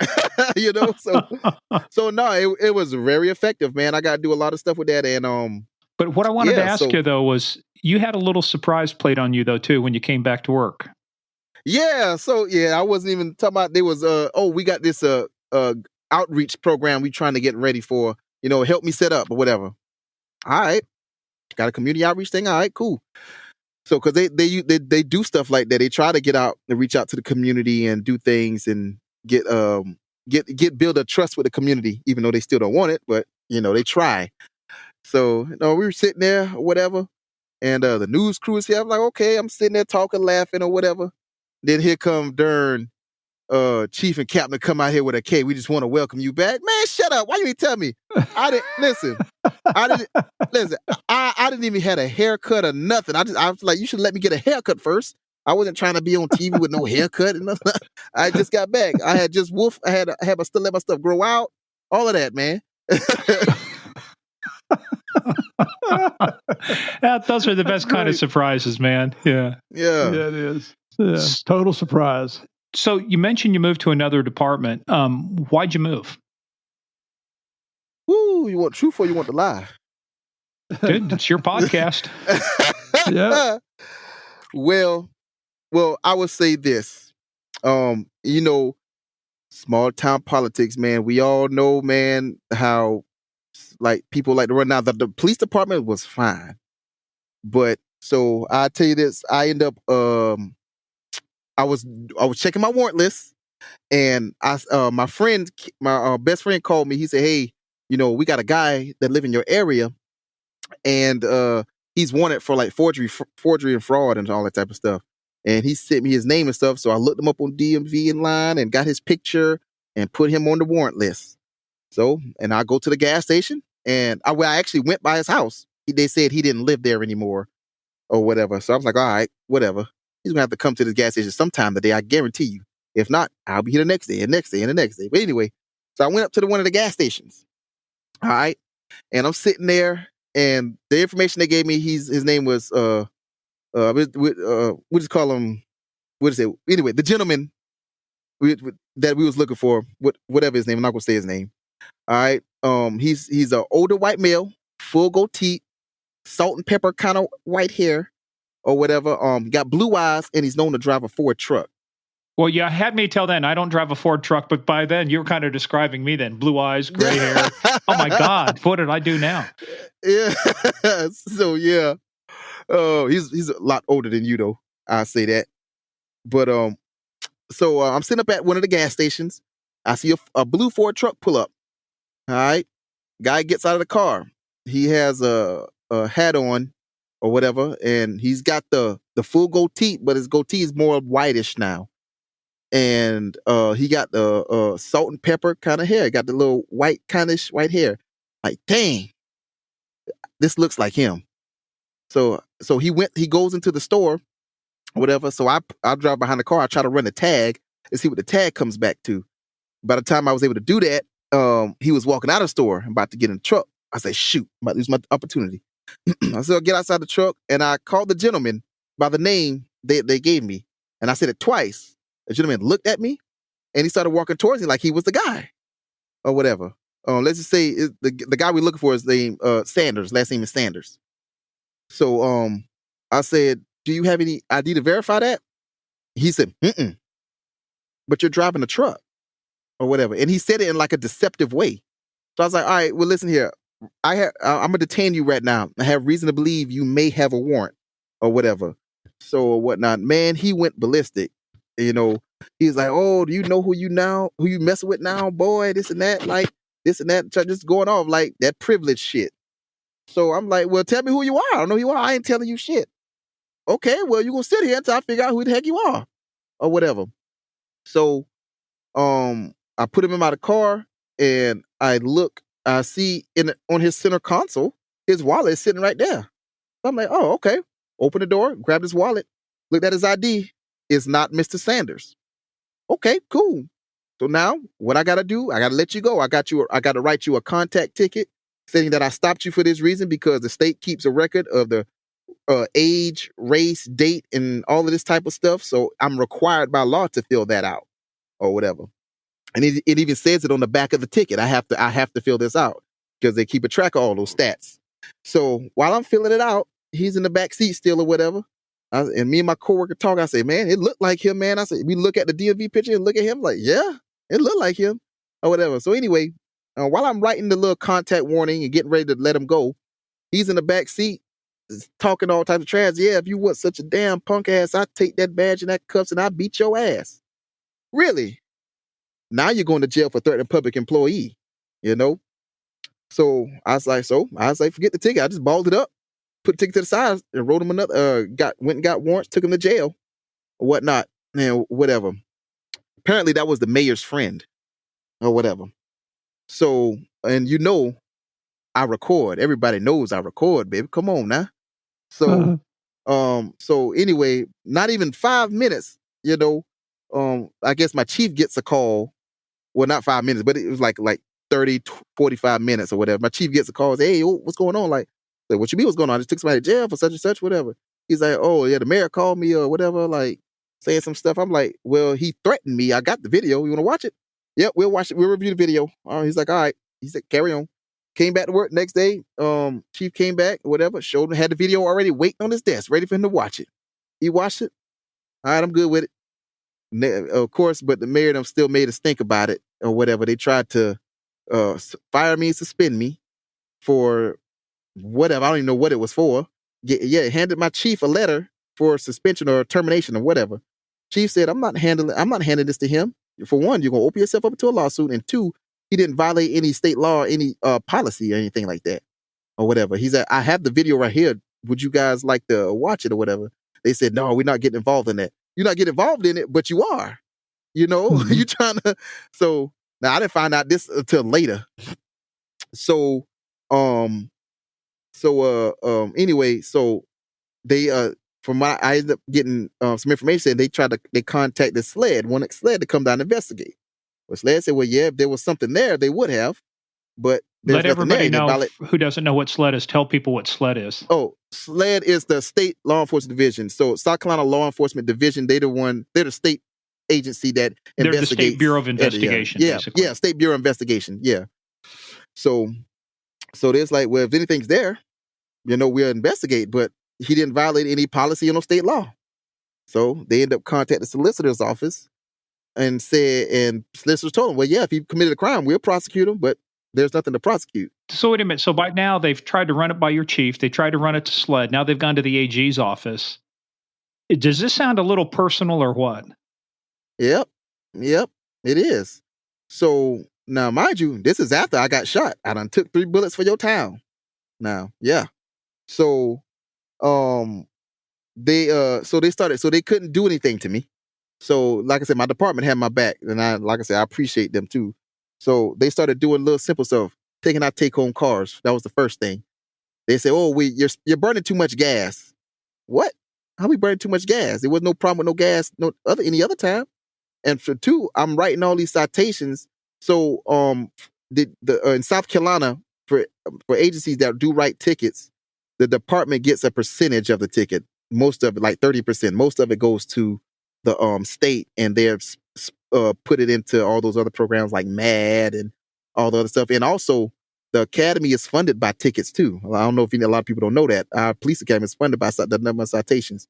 So no, it was very effective, man. I got to do a lot of stuff with that, and But what I wanted to yeah, ask you though was you had a little surprise plate on you though too when you came back to work. yeah, so yeah, I wasn't even talking about. There was we got this outreach program we trying to get ready for, help me set up or whatever. All right, got a community outreach thing. All right, cool. So, because they do stuff like that, they try to get out and reach out to the community and do things and get build a trust with the community, even though they still don't want it, but they try. So, we were sitting there or whatever, and the news crew is here. I'm like, okay, I'm sitting there talking, laughing or whatever. Then here come Dern, chief and captain come out here with a K. We just want to welcome you back. Man, shut up. Why you didn't tell me? I didn't listen. I didn't listen. I didn't even had a haircut or nothing. I was like, you should let me get a haircut first. I wasn't trying to be on TV with no haircut and nothing. I just got back. I had just wolf. I had still let my stuff grow out. All of that, man. Those are the best kind of surprises, man. Yeah. Yeah. Yeah, it is. Yeah. Total surprise. So you mentioned you moved to another department. Why'd you move? Woo, you want truth or you want the lie? Dude, it's your podcast. Yeah. Well, I would say this. Small town politics, man. We all know, man, how like people like to run. Now the police department was fine, but so I tell you this, I end up I was checking my warrant list, and my friend, my best friend called me. He said, "Hey, we got a guy that live in your area, and he's wanted for like forgery and fraud and all that type of stuff." And he sent me his name and stuff, so I looked him up on DMV in line and got his picture and put him on the warrant list. So, and I go to the gas station, and I actually went by his house. They said he didn't live there anymore or whatever. So I was like, all right, whatever. He's gonna have to come to the gas station sometime today, I guarantee you. If not, I'll be here the next day and next day and the next day. But anyway, so I went up to one of the gas stations. All right. And I'm sitting there, and the information they gave me, his name was we just call him, what is it? Anyway, the gentleman that we was looking for, whatever his name, I'm not gonna say his name. All right. He's an older white male, full goatee, salt and pepper kind of white hair or whatever. Got blue eyes, and he's known to drive a Ford truck. Well, you had me till then. I don't drive a Ford truck, but by then you were kind of describing me then. Blue eyes, gray hair. Oh my God, what did I do now? Yeah. So yeah. He's a lot older than you though. I say that. But so I'm sitting up at one of the gas stations. I see a blue Ford truck pull up. All right. Guy gets out of the car. He has a hat on or whatever, and he's got the full goatee, but his goatee is more whitish now. And he got the salt and pepper kind of hair. Got the little white hair. Like, dang, this looks like him. So he goes into the store, whatever. So I drive behind the car. I try to run the tag and see what the tag comes back to. By the time I was able to do that, he was walking out of the store and about to get in the truck. I said, shoot, I might lose my opportunity. I said, I'll get outside the truck, and I called the gentleman by the name they gave me. And I said it twice. The gentleman looked at me, and he started walking towards me like he was the guy or whatever. Let's just say the guy we're looking for is named Sanders. Last name is Sanders. So I said, do you have any ID to verify that? He said, mm-mm. But you're driving a truck or whatever. And he said it in like a deceptive way. So I was like, all right, well, listen here. I'm going to detain you right now. I have reason to believe you may have a warrant or whatever. So whatnot. Man, he went ballistic. He's like, oh, do you know who you messing with now, boy? This and that, like this and that. Just going off like that privilege shit. So I'm like, well, tell me who you are. I don't know who you are. I ain't telling you shit. Okay, well, you're going to sit here until I figure out who the heck you are or whatever. So I put him in my car, and I see on his center console, his wallet is sitting right there. So I'm like, oh, okay. Opened the door, grabbed his wallet, looked at his ID. It's not Mr. Sanders. Okay, cool. So now what I got to do, I got to let you go. I got to write you a contact ticket saying that I stopped you for this reason because the state keeps a record of the age, race, date, and all of this type of stuff. So I'm required by law to fill that out or whatever. And it even says it on the back of the ticket. I have to fill this out because they keep a track of all those stats. So while I'm filling it out, he's in the back seat still or whatever. And me and my coworker talk. I say, man, it looked like him, man. I said, we look at the DMV picture and look at him like, yeah, it looked like him or whatever. So anyway, while I'm writing the little contact warning and getting ready to let him go, he's in the back seat talking all types of trash. Yeah, if you was such a damn punk ass, I'd take that badge and that cuffs and I'd beat your ass. Really? Now you're going to jail for threatening a public employee, you know? So I was like, forget the ticket. I just balled it up, put the ticket to the side and wrote him another, went and got warrants, took him to jail or whatnot, and whatever. Apparently that was the mayor's friend or whatever. So, and I record. Everybody knows I record, baby. Come on now. So, so anyway, not even 5 minutes, I guess my chief gets a call. Well, not 5 minutes, but it was like 30, 45 minutes or whatever. My chief gets a call, says, hey, what's going on? Like, what you mean what's going on? I just took somebody to jail for such and such, whatever. He's like, oh, yeah, the mayor called me or whatever, like saying some stuff. I'm like, well, he threatened me. I got the video. You want to watch it? Yep, we'll watch it. We'll review the video. He's like, all right. He said, carry on. Came back to work next day. Chief came back, whatever, showed him, had the video already waiting on his desk, ready for him to watch it. He watched it. All right, I'm good with it. Of course, but the mayor them still made us think about it or whatever. They tried to fire me, suspend me for whatever. I don't even know what it was for. Yeah, handed my chief a letter for suspension or termination or whatever. Chief said, I'm not handing this to him. For one, you're gonna open yourself up to a lawsuit, and two, he didn't violate any state law, or any policy or anything like that or whatever. He said, I have the video right here. Would you guys like to watch it or whatever? They said, no, we're not getting involved in that. You're not getting involved in it, but you are. You trying to. So now I didn't find out this until later. So, anyway, so they I ended up getting some information. They contacted SLED, wanted SLED to come down and investigate. Well, SLED said, well, yeah, if there was something there, they would have, but there's let everybody know who doesn't know what SLED is. Tell people what SLED is. Oh, SLED is the state law enforcement division. So South Carolina Law Enforcement Division, they're the state agency that they're the State Bureau of Investigation. Yeah, State Bureau of Investigation. Yeah. So there's like, well, if anything's there, we'll investigate. But he didn't violate any policy or no state law. So they end up contacting the solicitor's office and solicitors told him, well, yeah, if he committed a crime, we'll prosecute him, but there's nothing to prosecute. So wait a minute. So by now they've tried to run it by your chief. They tried to run it to SLED. Now they've gone to the AG's office. Does this sound a little personal or what? Yep, it is. So now, mind you, this is after I got shot. I done took 3 bullets for your town. Now, yeah. So, they couldn't do anything to me. So, like I said, my department had my back, and I appreciate them too. So they started doing little simple stuff, taking out take-home cars. That was the first thing. They said, "Oh, you're burning too much gas." What? How we burning too much gas? There was no problem with no gas any other time. And for two, I'm writing all these citations. So in South Carolina, for agencies that do write tickets, the department gets a percentage of the ticket. Most of it, like 30%. Most of it goes to the state, and they're put it into all those other programs like MAD and all the other stuff. And also, the academy is funded by tickets too. I don't know if a lot of people don't know that. Our police academy is funded by the number of citations.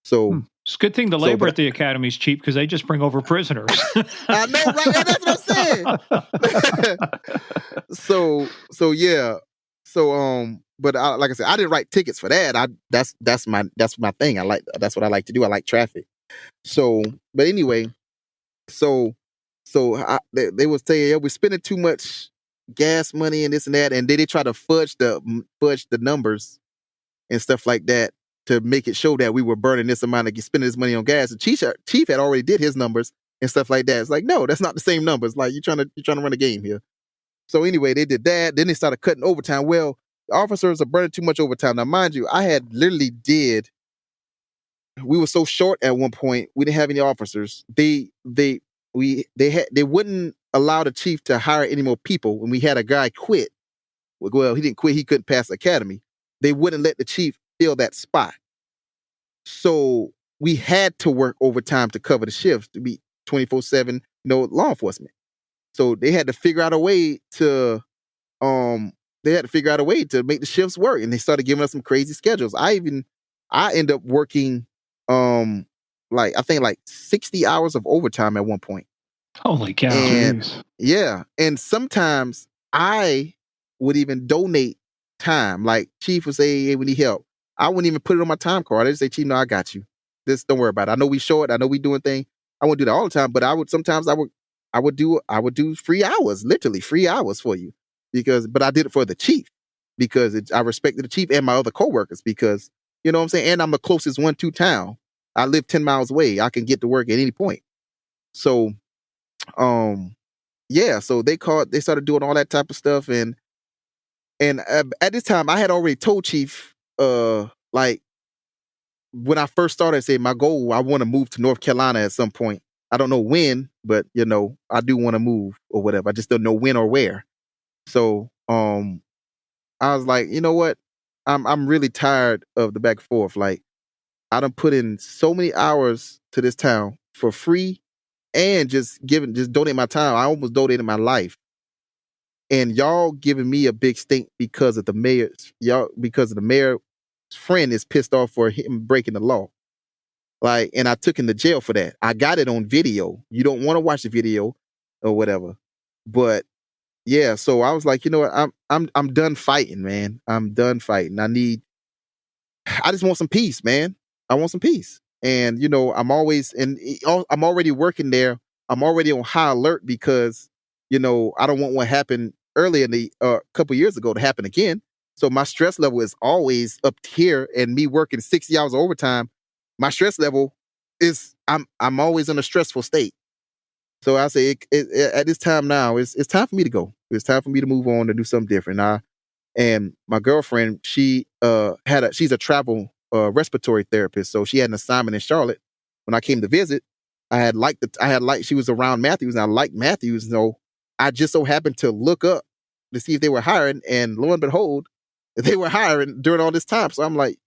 So it's a good thing the labor at the academy is cheap because they just bring over prisoners. I know, right? And that's what I'm saying. So yeah. So but like I said, I didn't write tickets for that. That's my thing. That's what I like to do. I like traffic. So, but anyway, so they would say, yeah, we're spending too much gas money and this and that, and they try to fudge the numbers and stuff like that to make it show that we were burning this amount of spending this money on gas. The chief had already did his numbers and stuff like that. It's like, no, that's not the same numbers. Like you're trying to run a game here. So anyway, they did that. Then they started cutting overtime. Well, the officers are burning too much overtime. Now, mind you, I had literally did we were so short at one point. We didn't have any officers. They wouldn't allow the chief to hire any more people. When we had a guy quit, well, he didn't quit. He couldn't pass the academy. They wouldn't let the chief fill that spot. So we had to work overtime to cover the shifts to be 24/7, law enforcement. So they had to figure out a way to make the shifts work, and they started giving us some crazy schedules. I end up working I think like 60 hours of overtime at one point. Holy cow. And Jeez. yeah, and sometimes I would even donate time. Like chief would say, "Hey, we need help." I wouldn't even put it on my time card. I'd just say, "Chief, no, I got you. This, don't worry about it. I know we short. I know we doing things. I wouldn't do that all the time, but I would do free hours, literally free hours for you, but I did it for the chief because I respected the chief and my other coworkers because you know what I'm saying. And I'm the closest one to town. I live 10 miles away. I can get to work at any point. So, yeah. So they started doing all that type of stuff, and at this time I had already told chief, like when I first started, I said my goal, I want to move to North Carolina at some point. I don't know when, but I do want to move or whatever. I just don't know when or where. So, I was like, you know what? I'm really tired of the back and forth. Like, I done put in so many hours to this town for free and just donate my time. I almost donated my life. And y'all giving me a big stink because of the mayor's friend is pissed off for him breaking the law. Like, and I took him to jail for that. I got it on video. You don't want to watch the video or whatever. But yeah, so I was like, you know what? I'm done fighting, man. I'm done fighting. I just want some peace, man. I want some peace. And I'm already working there. I'm already on high alert because I don't want what happened earlier in the couple years ago to happen again. So my stress level is always up here, and me working 60 hours of overtime, my stress level is I'm always in a stressful state. So I say at this time now, it's time for me to go. It's time for me to move on to do something different. And my girlfriend, she's a travel respiratory therapist, so she had an assignment in Charlotte. When I came to visit, she was around Matthews, and I liked Matthews. So I just so happened to look up to see if they were hiring, and lo and behold, they were hiring during all this time. So I'm like,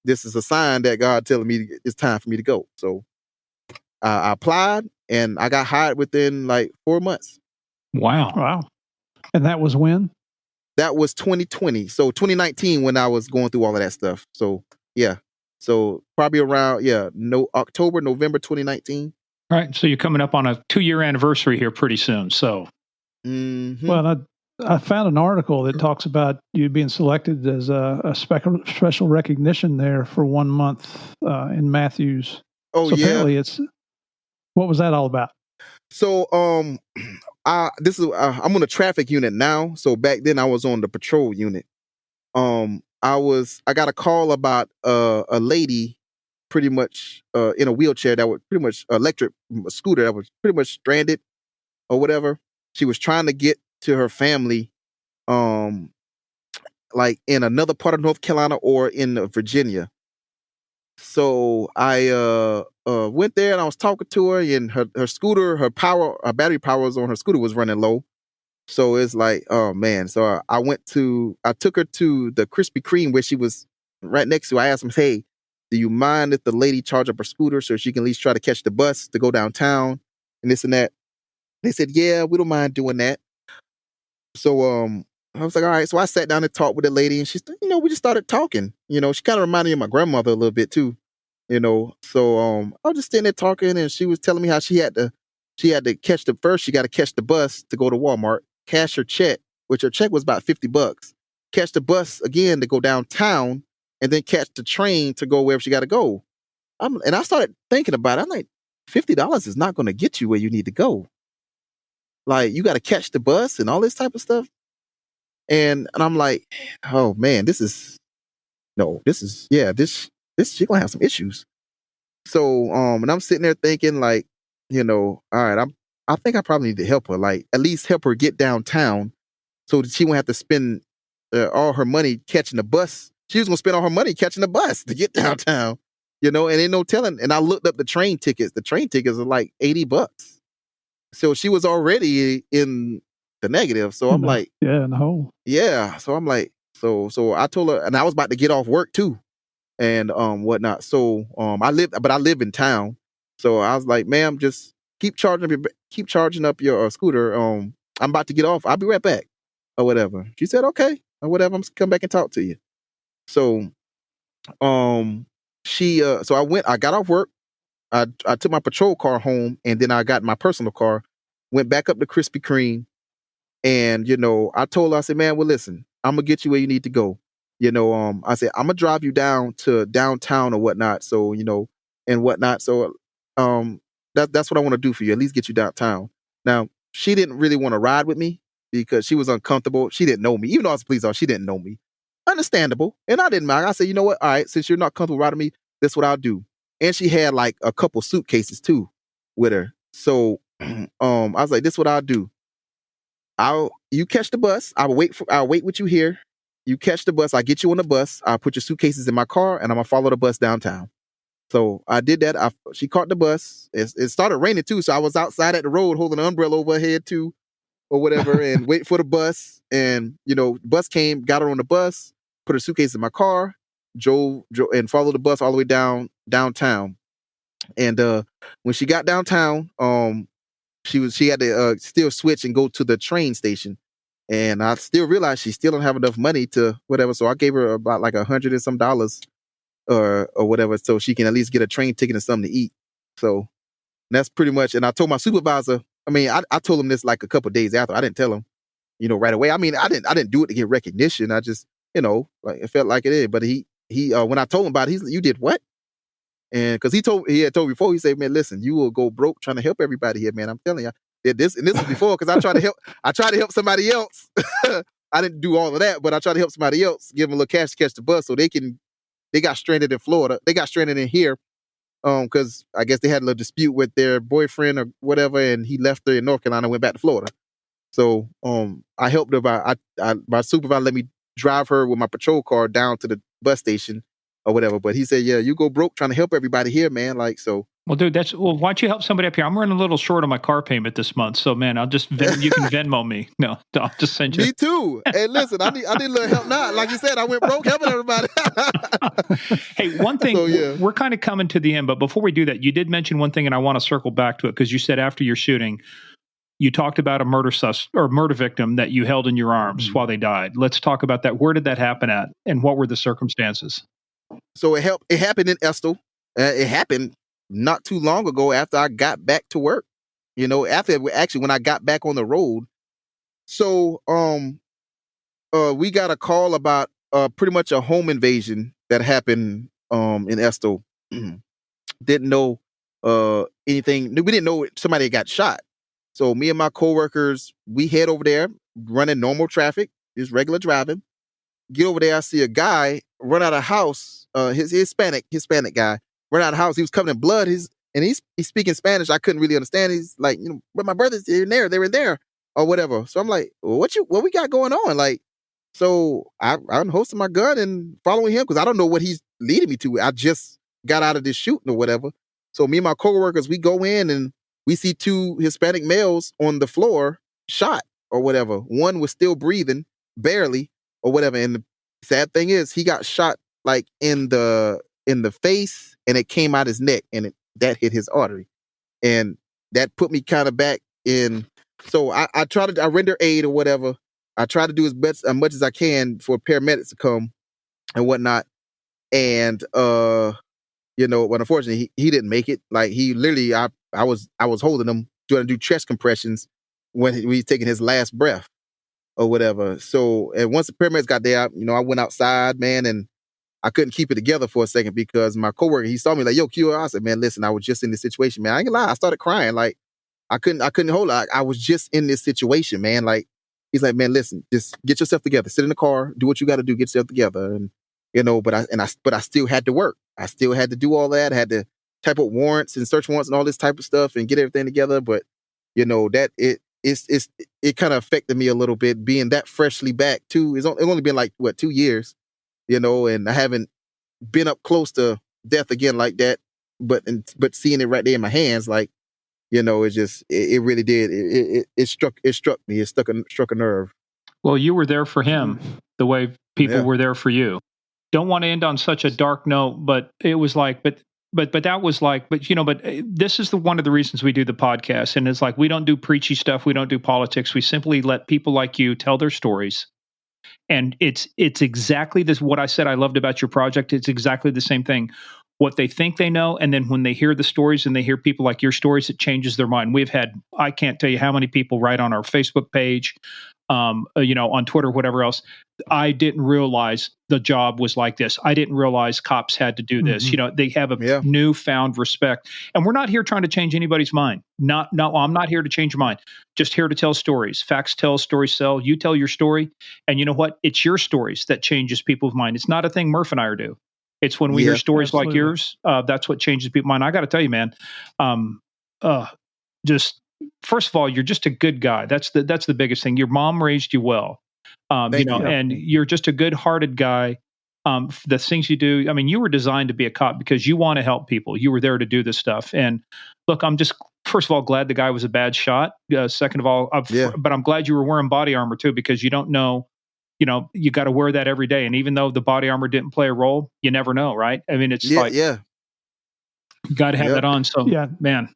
this is a sign that God telling me it's time for me to go. So I applied, and I got hired within like 4 months. Wow. And that was when? That was 2020. So 2019 when I was going through all of that stuff. So yeah. So probably around October, November 2019. All right. So you're coming up on a 2-year anniversary here pretty soon. So Well, I found an article that talks about you being selected as a special recognition there for 1 month in Matthews. Oh, so yeah. Apparently what was that all about? So I'm on the traffic unit now. So back then I was on the patrol unit. I got a call about a lady pretty much in a wheelchair that was pretty much electric scooter that was pretty much stranded or whatever. She was trying to get to her family like in another part of North Carolina or in Virginia. So I went there and I was talking to her, and her scooter, her battery power on her scooter was running low. So it's like, oh man. So I took her to the Krispy Kreme where she was right next to. I asked them, hey, do you mind if the lady charge up her scooter so she can at least try to catch the bus to go downtown and this and that? They said, yeah, we don't mind doing that. So I was like, all right. So I sat down and talked with the lady, and we just started talking. She kind of reminded me of my grandmother a little bit too. So I was just sitting there talking, and she was telling me how she had to catch she got to catch the bus to go to Walmart, cash her check, which her check was about $50, catch the bus again to go downtown, and then catch the train to go wherever she got to go. And I started thinking about it. I'm like, $50 is not going to get you where you need to go. Like, you got to catch the bus and all this type of stuff. And I'm like, oh man, this she gonna have some issues. So and I'm sitting there thinking like, all right, I think I probably need to help her, like at least help her get downtown so that she won't have to spend all her money catching the bus. She was gonna spend all her money catching the bus to get downtown. and ain't no telling. And I looked up the train tickets. The train tickets are like $80. So she was already in the negative. So I'm like, in the hole. Yeah. So I'm like, so I told her, and I was about to get off work too, and whatnot. So I live in town. So I was like, ma'am, just keep charging up your scooter. I'm about to get off. I'll be right back, or whatever. She said, okay, or whatever. I'm come back and talk to you. So she so I got off work. I took my patrol car home, and then I got my personal car, went back up to Krispy Kreme. And, I told her, I said, man, well, listen, I'm gonna get you where you need to go. I said, I'm gonna drive you down to downtown or whatnot. So, and whatnot. So, that's what I want to do for you. At least get you downtown. Now, she didn't really want to ride with me because she was uncomfortable. She didn't know me. Even though I was a police officer, she didn't know me. Understandable. And I didn't mind. I said, you know what? All right, since you're not comfortable riding me, that's what I'll do. And she had like a couple suitcases too with her. So, I was like, this is what I'll do. You catch the bus. I'll wait with you here. You catch the bus. I get you on the bus. I'll put your suitcases in my car, and I'm gonna follow the bus downtown. So I did that. She caught the bus. It started raining too, so I was outside at the road holding an umbrella over her head too, or whatever, and wait for the bus. And the bus came, got her on the bus, put her suitcase in my car, drove and followed the bus all the way downtown. And when she got downtown, she had to still switch and go to the train station. And I still realized she still don't have enough money to whatever. So I gave her about like $100 and some or whatever, so she can at least get a train ticket and something to eat. So that's pretty much. And I told my supervisor. I mean, I told him this like a couple of days after. I didn't tell him, right away. I mean, I didn't do it to get recognition. I just, like it felt like it is. But he when I told him about it, he's like, you did what? And because he had told me before, he said, man, listen, you will go broke trying to help everybody here, man. I'm telling you. This was before, because I tried to help somebody else. I didn't do all of that, but I tried to help somebody else, give them a little cash to catch the bus so they got stranded in Florida. They got stranded in here because I guess they had a little dispute with their boyfriend or whatever, and he left her in North Carolina and went back to Florida. So I helped her my supervisor let me drive her with my patrol car down to the bus station or whatever. But he said, yeah, you go broke trying to help everybody here, man. Like, so. Well, dude, why don't you help somebody up here? I'm running a little short on my car payment this month. So, man, you can Venmo me. No, I'll just send you. Me too. Hey, listen, I need a little help now. Like you said, I went broke helping everybody. Hey, one thing, we're kind of coming to the end, but before we do that, you did mention one thing, and I want to circle back to it, because you said after your shooting, you talked about a murder victim that you held in your arms while they died. Let's talk about that. Where did that happen at, and what were the circumstances? So it happened in Estill. It happened not too long ago after I got back to work. Actually when I got back on the road. So we got a call about pretty much a home invasion that happened in Estill. Didn't know anything. We didn't know somebody got shot. So me and my coworkers, we head over there, running normal traffic, just regular driving. Get over there, I see a guy run out of house. His Hispanic guy run out of house. He was covered in blood. He's speaking Spanish. I couldn't really understand. He's like, but my brothers, they're in there. They were in there or whatever. So I'm like, what we got going on? Like, so I'm hosting my gun and following him because I don't know what he's leading me to. I just got out of this shooting or whatever. So me and my coworkers, we go in and we see two Hispanic males on the floor shot or whatever. One was still breathing, barely or whatever. And the sad thing is, he got shot like in the face, and it came out his neck, and that hit his artery, and that put me kind of back in. So I render aid or whatever. I try to do as much as I can for paramedics to come and whatnot. And but unfortunately he didn't make it. Like, he literally, I was holding him trying to do chest compressions when he was taking his last breath or whatever. So, and once the paramedics got there, I went outside, man, and I couldn't keep it together for a second because my coworker, he saw me like, yo, Q. I said, man, listen, I was just in this situation, man. I ain't gonna lie, I started crying. Like, I couldn't hold it. I was just in this situation, man. Like, he's like, man, listen, just get yourself together. Sit in the car, do what you got to do, get yourself together. And but I still had to work. I still had to do all that. I had to type up warrants and search warrants and all this type of stuff and get everything together. But that it kind of affected me a little bit being that freshly back too. It's only been like 2 years, and I haven't been up close to death again like that. But seeing it right there in my hands, like, it's just it really did. It struck me. It struck a nerve. Well, you were there for him the way people were there for you. Don't want to end on such a dark note, but it was like, but that was like, but this is one of the reasons we do the podcast. And it's like, we don't do preachy stuff. We don't do politics. We simply let people like you tell their stories. And it's exactly this, what I said I loved about your project. It's exactly the same thing. What they think they know, and then when they hear the stories and they hear people like your stories, it changes their mind. We've had, I can't tell you how many people write on our Facebook page, on Twitter, whatever else. I didn't realize the job was like this. I didn't realize cops had to do this. They have a newfound respect, and we're not here trying to change anybody's mind. No, I'm not here to change your mind. Just here to tell stories. Facts tell, stories sell. You tell your story, and you know what? It's your stories that changes people's mind. It's not a thing Murph and I are do. It's when we hear stories like yours, that's what changes people's mind. I got to tell you, man, just first of all, you're just a good guy. That's the biggest thing. Your mom raised you well, Thank you. and you're just a good-hearted guy. The things you do, I mean, you were designed to be a cop because you want to help people. You were there to do this stuff. And look, I'm just, first of all, glad the guy was a bad shot. Second of all, but I'm glad you were wearing body armor too, because you don't know. You got to wear that every day. And even though the body armor didn't play a role, you never know, right? I mean, it's you got to have that on. So, man.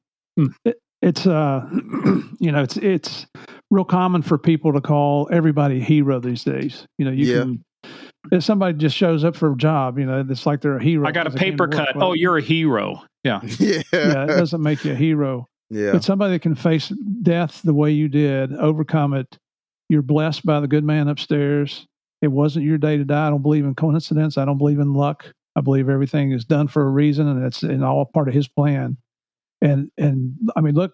It's it's real common for people to call everybody a hero these days. If somebody just shows up for a job, it's like they're a hero. I got a paper cut. Oh, you're a hero. Yeah. It doesn't make you a hero. Yeah. But somebody that can face death the way you did, overcome it. You're blessed by the good man upstairs. It wasn't your day to die. I don't believe in coincidence. I don't believe in luck. I believe everything is done for a reason, and it's all part of his plan. And I mean, look,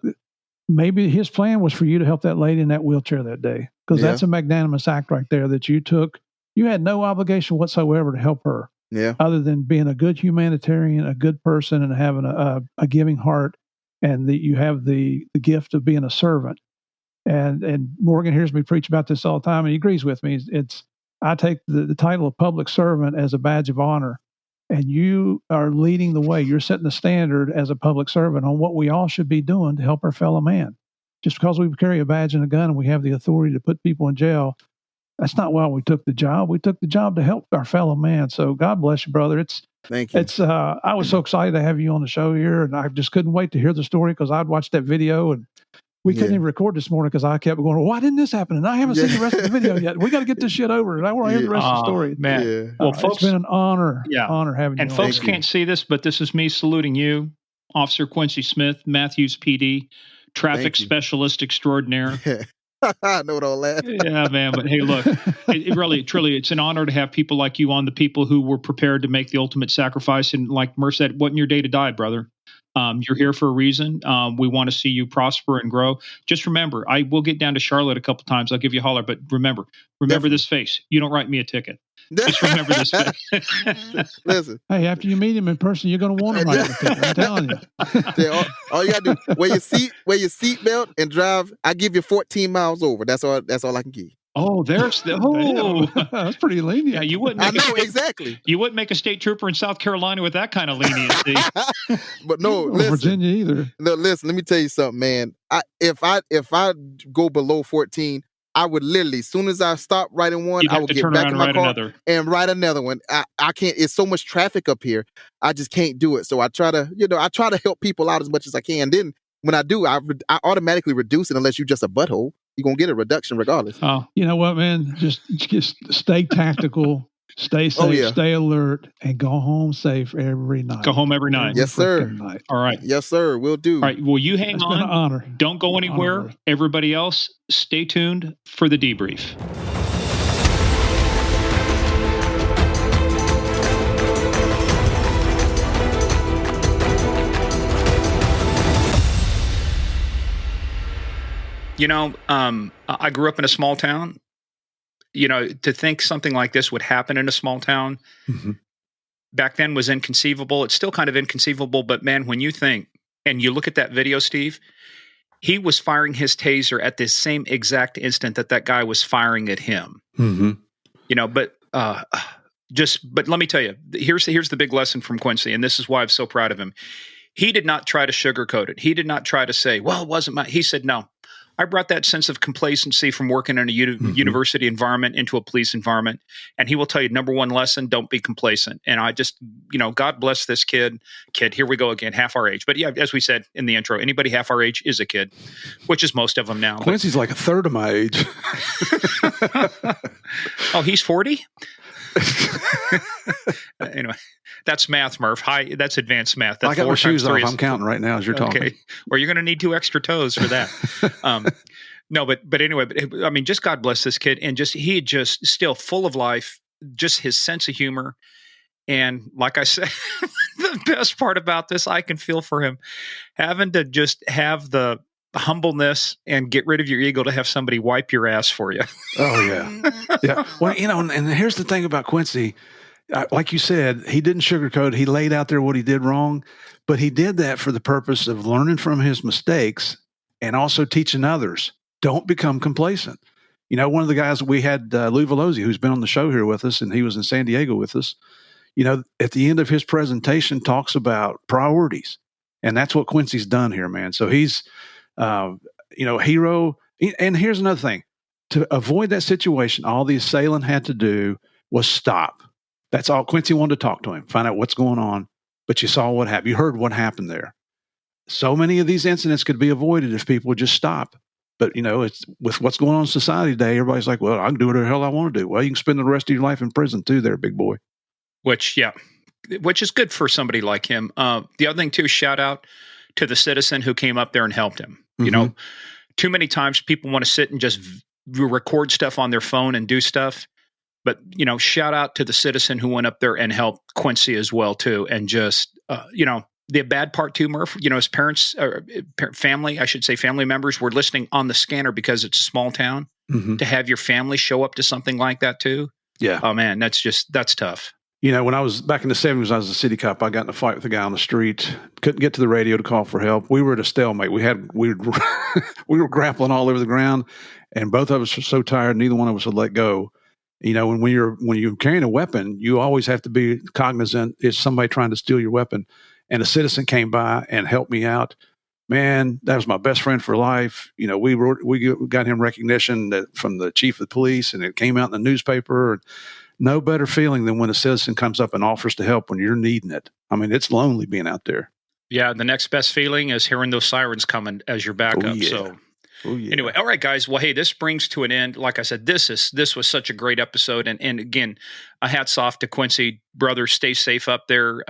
maybe his plan was for you to help that lady in that wheelchair that day, because that's a magnanimous act right there that you took. You had no obligation whatsoever to help her, other than being a good humanitarian, a good person, and having a giving heart, and that you have the gift of being a servant. And Morgan hears me preach about this all the time, and he agrees with me. I take the title of public servant as a badge of honor. And you are leading the way. You're setting the standard as a public servant on what we all should be doing to help our fellow man. Just because we carry a badge and a gun and we have the authority to put people in jail, that's not why we took the job. We took the job to help our fellow man. So God bless you, brother. Thank you. I was so excited to have you on the show here, and I just couldn't wait to hear the story, because I'd watched that video, and we couldn't even record this morning because I kept going, why didn't this happen? And I haven't seen the rest of the video yet. We got to get this shit over, and I want to hear the rest of the story. Man. Yeah. Well, folks, it's been an honor having you and on. folks can't see this, but this is me saluting you, Officer Quincy Smith, Matthews PD, traffic specialist extraordinaire. I know all that. Yeah, man. But hey, look, it really, truly, it's an honor to have people like you on, the people who were prepared to make the ultimate sacrifice. And like Murph said, wasn't your day to die, brother. You're here for a reason. We want to see you prosper and grow. Just remember, I will get down to Charlotte a couple times. I'll give you a holler, but remember this face. You don't write me a ticket. Just remember this face. Listen. Hey, after you meet him in person, you're going to want to write a ticket. I'm telling you. All you got to do, wear your seatbelt and drive. I give you 14 miles over. That's all I can give you. Oh, there's the that's pretty lenient. Yeah, you wouldn't. Exactly. You wouldn't make a state trooper in South Carolina with that kind of leniency. But no, listen, Virginia either. No, listen. Let me tell you something, man. If I go below 14, I would literally, as soon as I stop writing one, I would get back in my car and write another one. I can't. It's so much traffic up here. I just can't do it. So I try to help people out as much as I can. Then when I do, I automatically reduce it unless you're just a butthole. You're going to get a reduction regardless. Oh, you know what, man? Just stay tactical, stay safe, stay alert, and go home safe every night. Go home every night. Yes, sir. Night. All right. Yes, sir. We'll do. All right. Well, you hang on. Been an honor. Don't go anywhere. Everybody else, stay tuned for the debrief. I grew up in a small town. To think something like this would happen in a small town back then was inconceivable. It's still kind of inconceivable, but man, when you think and you look at that video, Steve, he was firing his taser at the same exact instant that guy was firing at him. But But let me tell you, here's the big lesson from Quincy, and this is why I'm so proud of him. He did not try to sugarcoat it. He did not try to say, well, it wasn't he said, no, I brought that sense of complacency from working in a university environment into a police environment. And he will tell you, number one lesson, don't be complacent. And I just, God bless this kid, here we go again, half our age. But yeah, as we said in the intro, anybody half our age is a kid, which is most of them now. Quincy's like a third of my age. Oh, he's 40? Anyway, that's math, Murph. That's advanced math. That's I got my shoes off. I'm counting right now as you're talking. Okay. Or you're going to need 2 extra toes for that. No, but anyway, I mean, just God bless this kid, and he just still full of life, just his sense of humor, and like I said, the best part about this, I can feel for him, having to just have the humbleness and get rid of your ego to have somebody wipe your ass for you. Oh yeah, yeah. Well, and here's the thing about Quincy. Like you said, he didn't sugarcoat. He laid out there what he did wrong, but he did that for the purpose of learning from his mistakes and also teaching others. Don't become complacent. One of the guys we had, Lou Velosi, who's been on the show here with us, and he was in San Diego with us. At the end of his presentation, talks about priorities, and that's what Quincy's done here, man. So he's hero. And here's another thing. To avoid that situation, all the assailant had to do was stop. That's all. Quincy wanted to talk to him, find out what's going on. But you saw what happened. You heard what happened there. So many of these incidents could be avoided if people would just stop. But, it's with what's going on in society today, everybody's like, well, I can do whatever the hell I want to do. Well, you can spend the rest of your life in prison too there, big boy. Which is good for somebody like him. The other thing too, shout out to the citizen who came up there and helped him. Mm-hmm. Too many times people want to sit and just record stuff on their phone and do stuff. But, shout out to the citizen who went up there and helped Quincy as well too. And just, the bad part too, Murph, his parents, family members were listening on the scanner because it's a small town. Mm-hmm. To have your family show up to something like that too. Yeah. Oh man, that's tough. When I was back in the 70s, I was a city cop. I got in a fight with a guy on the street. Couldn't get to the radio to call for help. We were at a stalemate. We were grappling all over the ground, and both of us were so tired. Neither one of us would let go. When you're carrying a weapon, you always have to be cognizant. Is somebody trying to steal your weapon? And a citizen came by and helped me out. Man, that was my best friend for life. We got him recognition from the chief of the police, and it came out in the newspaper. No better feeling than when a citizen comes up and offers to help when you're needing it. I mean, it's lonely being out there. Yeah, the next best feeling is hearing those sirens coming as your backup. Oh, yeah. So yeah. Anyway, all right, guys. Well, hey, this brings to an end. Like I said, this was such a great episode. And again, a hats off to Quincy. Brother, stay safe up there.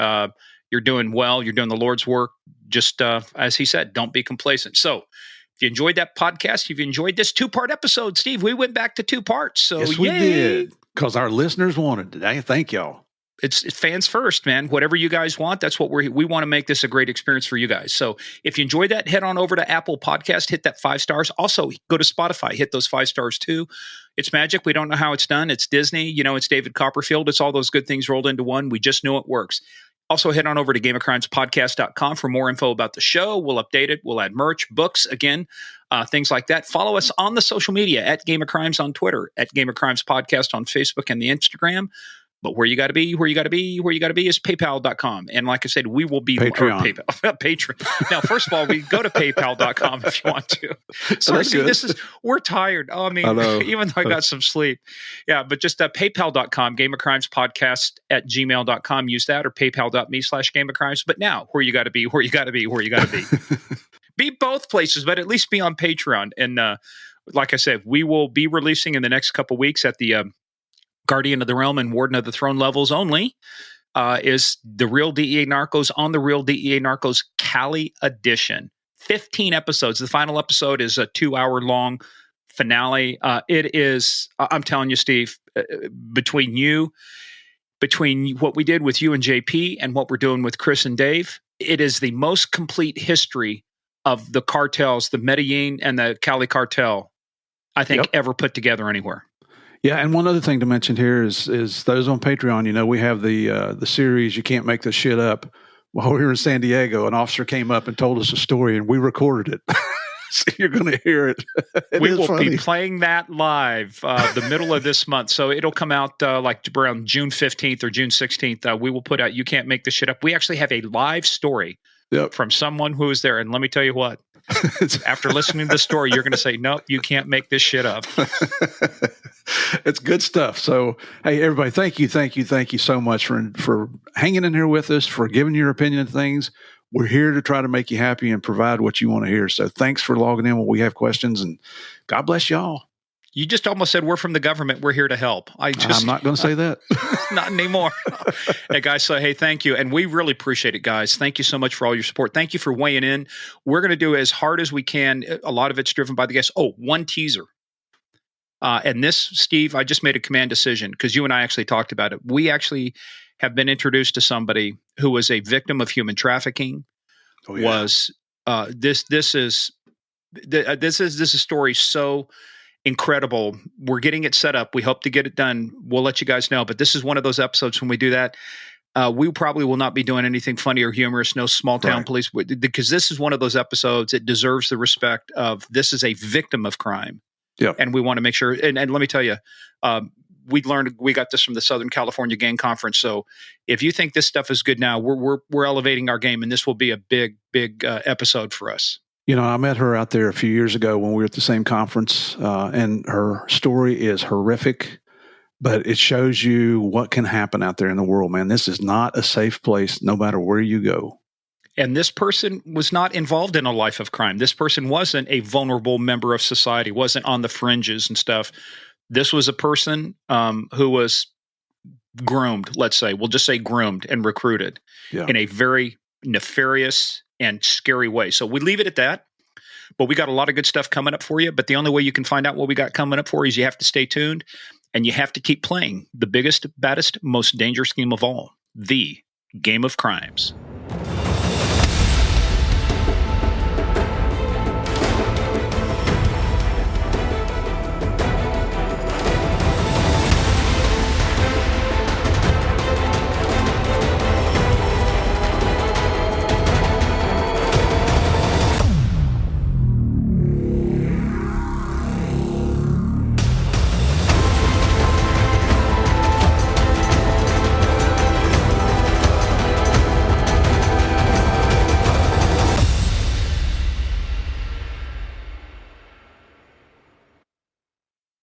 You're doing well. You're doing the Lord's work. Just as he said, don't be complacent. So if you enjoyed that podcast, you've enjoyed this 2-part episode, Steve, we went back to 2 parts. So yes, we did, because our listeners wanted it. Thank y'all. It's fans first, man. Whatever you guys want, that's what we want to make this a great experience for you guys. So if you enjoyed that, head on over to Apple Podcast, hit that 5 stars. Also, go to Spotify, hit those 5 stars too. It's magic. We don't know how it's done. It's Disney. It's David Copperfield. It's all those good things rolled into one. We just know it works. Also, head on over to GameOfCrimesPodcast.com for more info about the show. We'll update it. We'll add merch, books, again, things like that. Follow us on the social media at Game of Crimes on Twitter, at Game of Crimes Podcast on Facebook and the Instagram. But where you got to be is PayPal.com. And like I said, we will be Patreon. Patreon. Now, first of all, we go to PayPal.com if you want to. Sorry, we're tired. Oh, I mean, even though I got some sleep. Yeah, but just PayPal.com, Game of Crimes Podcast at gmail.com. Use that, or PayPal.me/Game of Crimes. But now, where you got to be. Be both places, but at least be on Patreon. And like I said, we will be releasing in the next couple weeks at the Guardian of the Realm and Warden of the Throne levels only, is the Real DEA Narcos on the Real DEA Narcos Cali edition. 15 episodes. The final episode is a 2-hour-long finale. It is, I'm telling you, Steve, between what we did with you and JP and what we're doing with Chris and Dave, it is the most complete history of the cartels, the Medellin and the Cali cartel, I think, ever put together anywhere. Yeah, and one other thing to mention here is those on Patreon. We have the series "You Can't Make This Shit Up." While we were in San Diego, an officer came up and told us a story, and we recorded it. So you're going to hear it. We will be playing that live the middle of this month. So it'll come out like around June 15th or June 16th. We will put out You Can't Make This Shit Up. We actually have a live story from someone who was there. And let me tell you what, after listening to the story, you're going to say, nope, you can't make this shit up. It's good stuff. So, hey, everybody, thank you so much for hanging in here with us, for giving your opinion of things. We're here to try to make you happy and provide what you want to hear. So thanks for logging in when we have questions, and God bless y'all. You just almost said we're from the government. We're here to help. I'm not going to say that. Not anymore. Hey, guys, so hey, thank you. And we really appreciate it, guys. Thank you so much for all your support. Thank you for weighing in. We're going to do as hard as we can. A lot of it's driven by the guests. Oh, one teaser. And this, Steve, I just made a command decision because you and I actually talked about it. We actually have been introduced to somebody who was a victim of human trafficking. Oh, yeah. This is a story so incredible. We're getting it set up. We hope to get it done. We'll let you guys know. But this is one of those episodes when we do that. We probably will not be doing anything funny or humorous. No small town police, because this is one of those episodes. It deserves the respect of this is a victim of crime. Yeah, and we want to make sure. And let me tell you. We got this from the Southern California Gang Conference. So if you think this stuff is good now, we're elevating our game, and this will be a big episode for us. You know, I met her out there a few years ago when we were at the same conference, and her story is horrific, but it shows you what can happen out there in the world, man. This is not a safe place, no matter where you go. And this person was not involved in a life of crime. This person wasn't a vulnerable member of society, wasn't on the fringes and stuff. This was a person who was groomed, let's say. We'll just say groomed and recruited in a very nefarious and scary way. So we leave it at that. But we got a lot of good stuff coming up for you. But the only way you can find out what we got coming up for you is you have to stay tuned and you have to keep playing the biggest, baddest, most dangerous game of all, the Game of Crimes.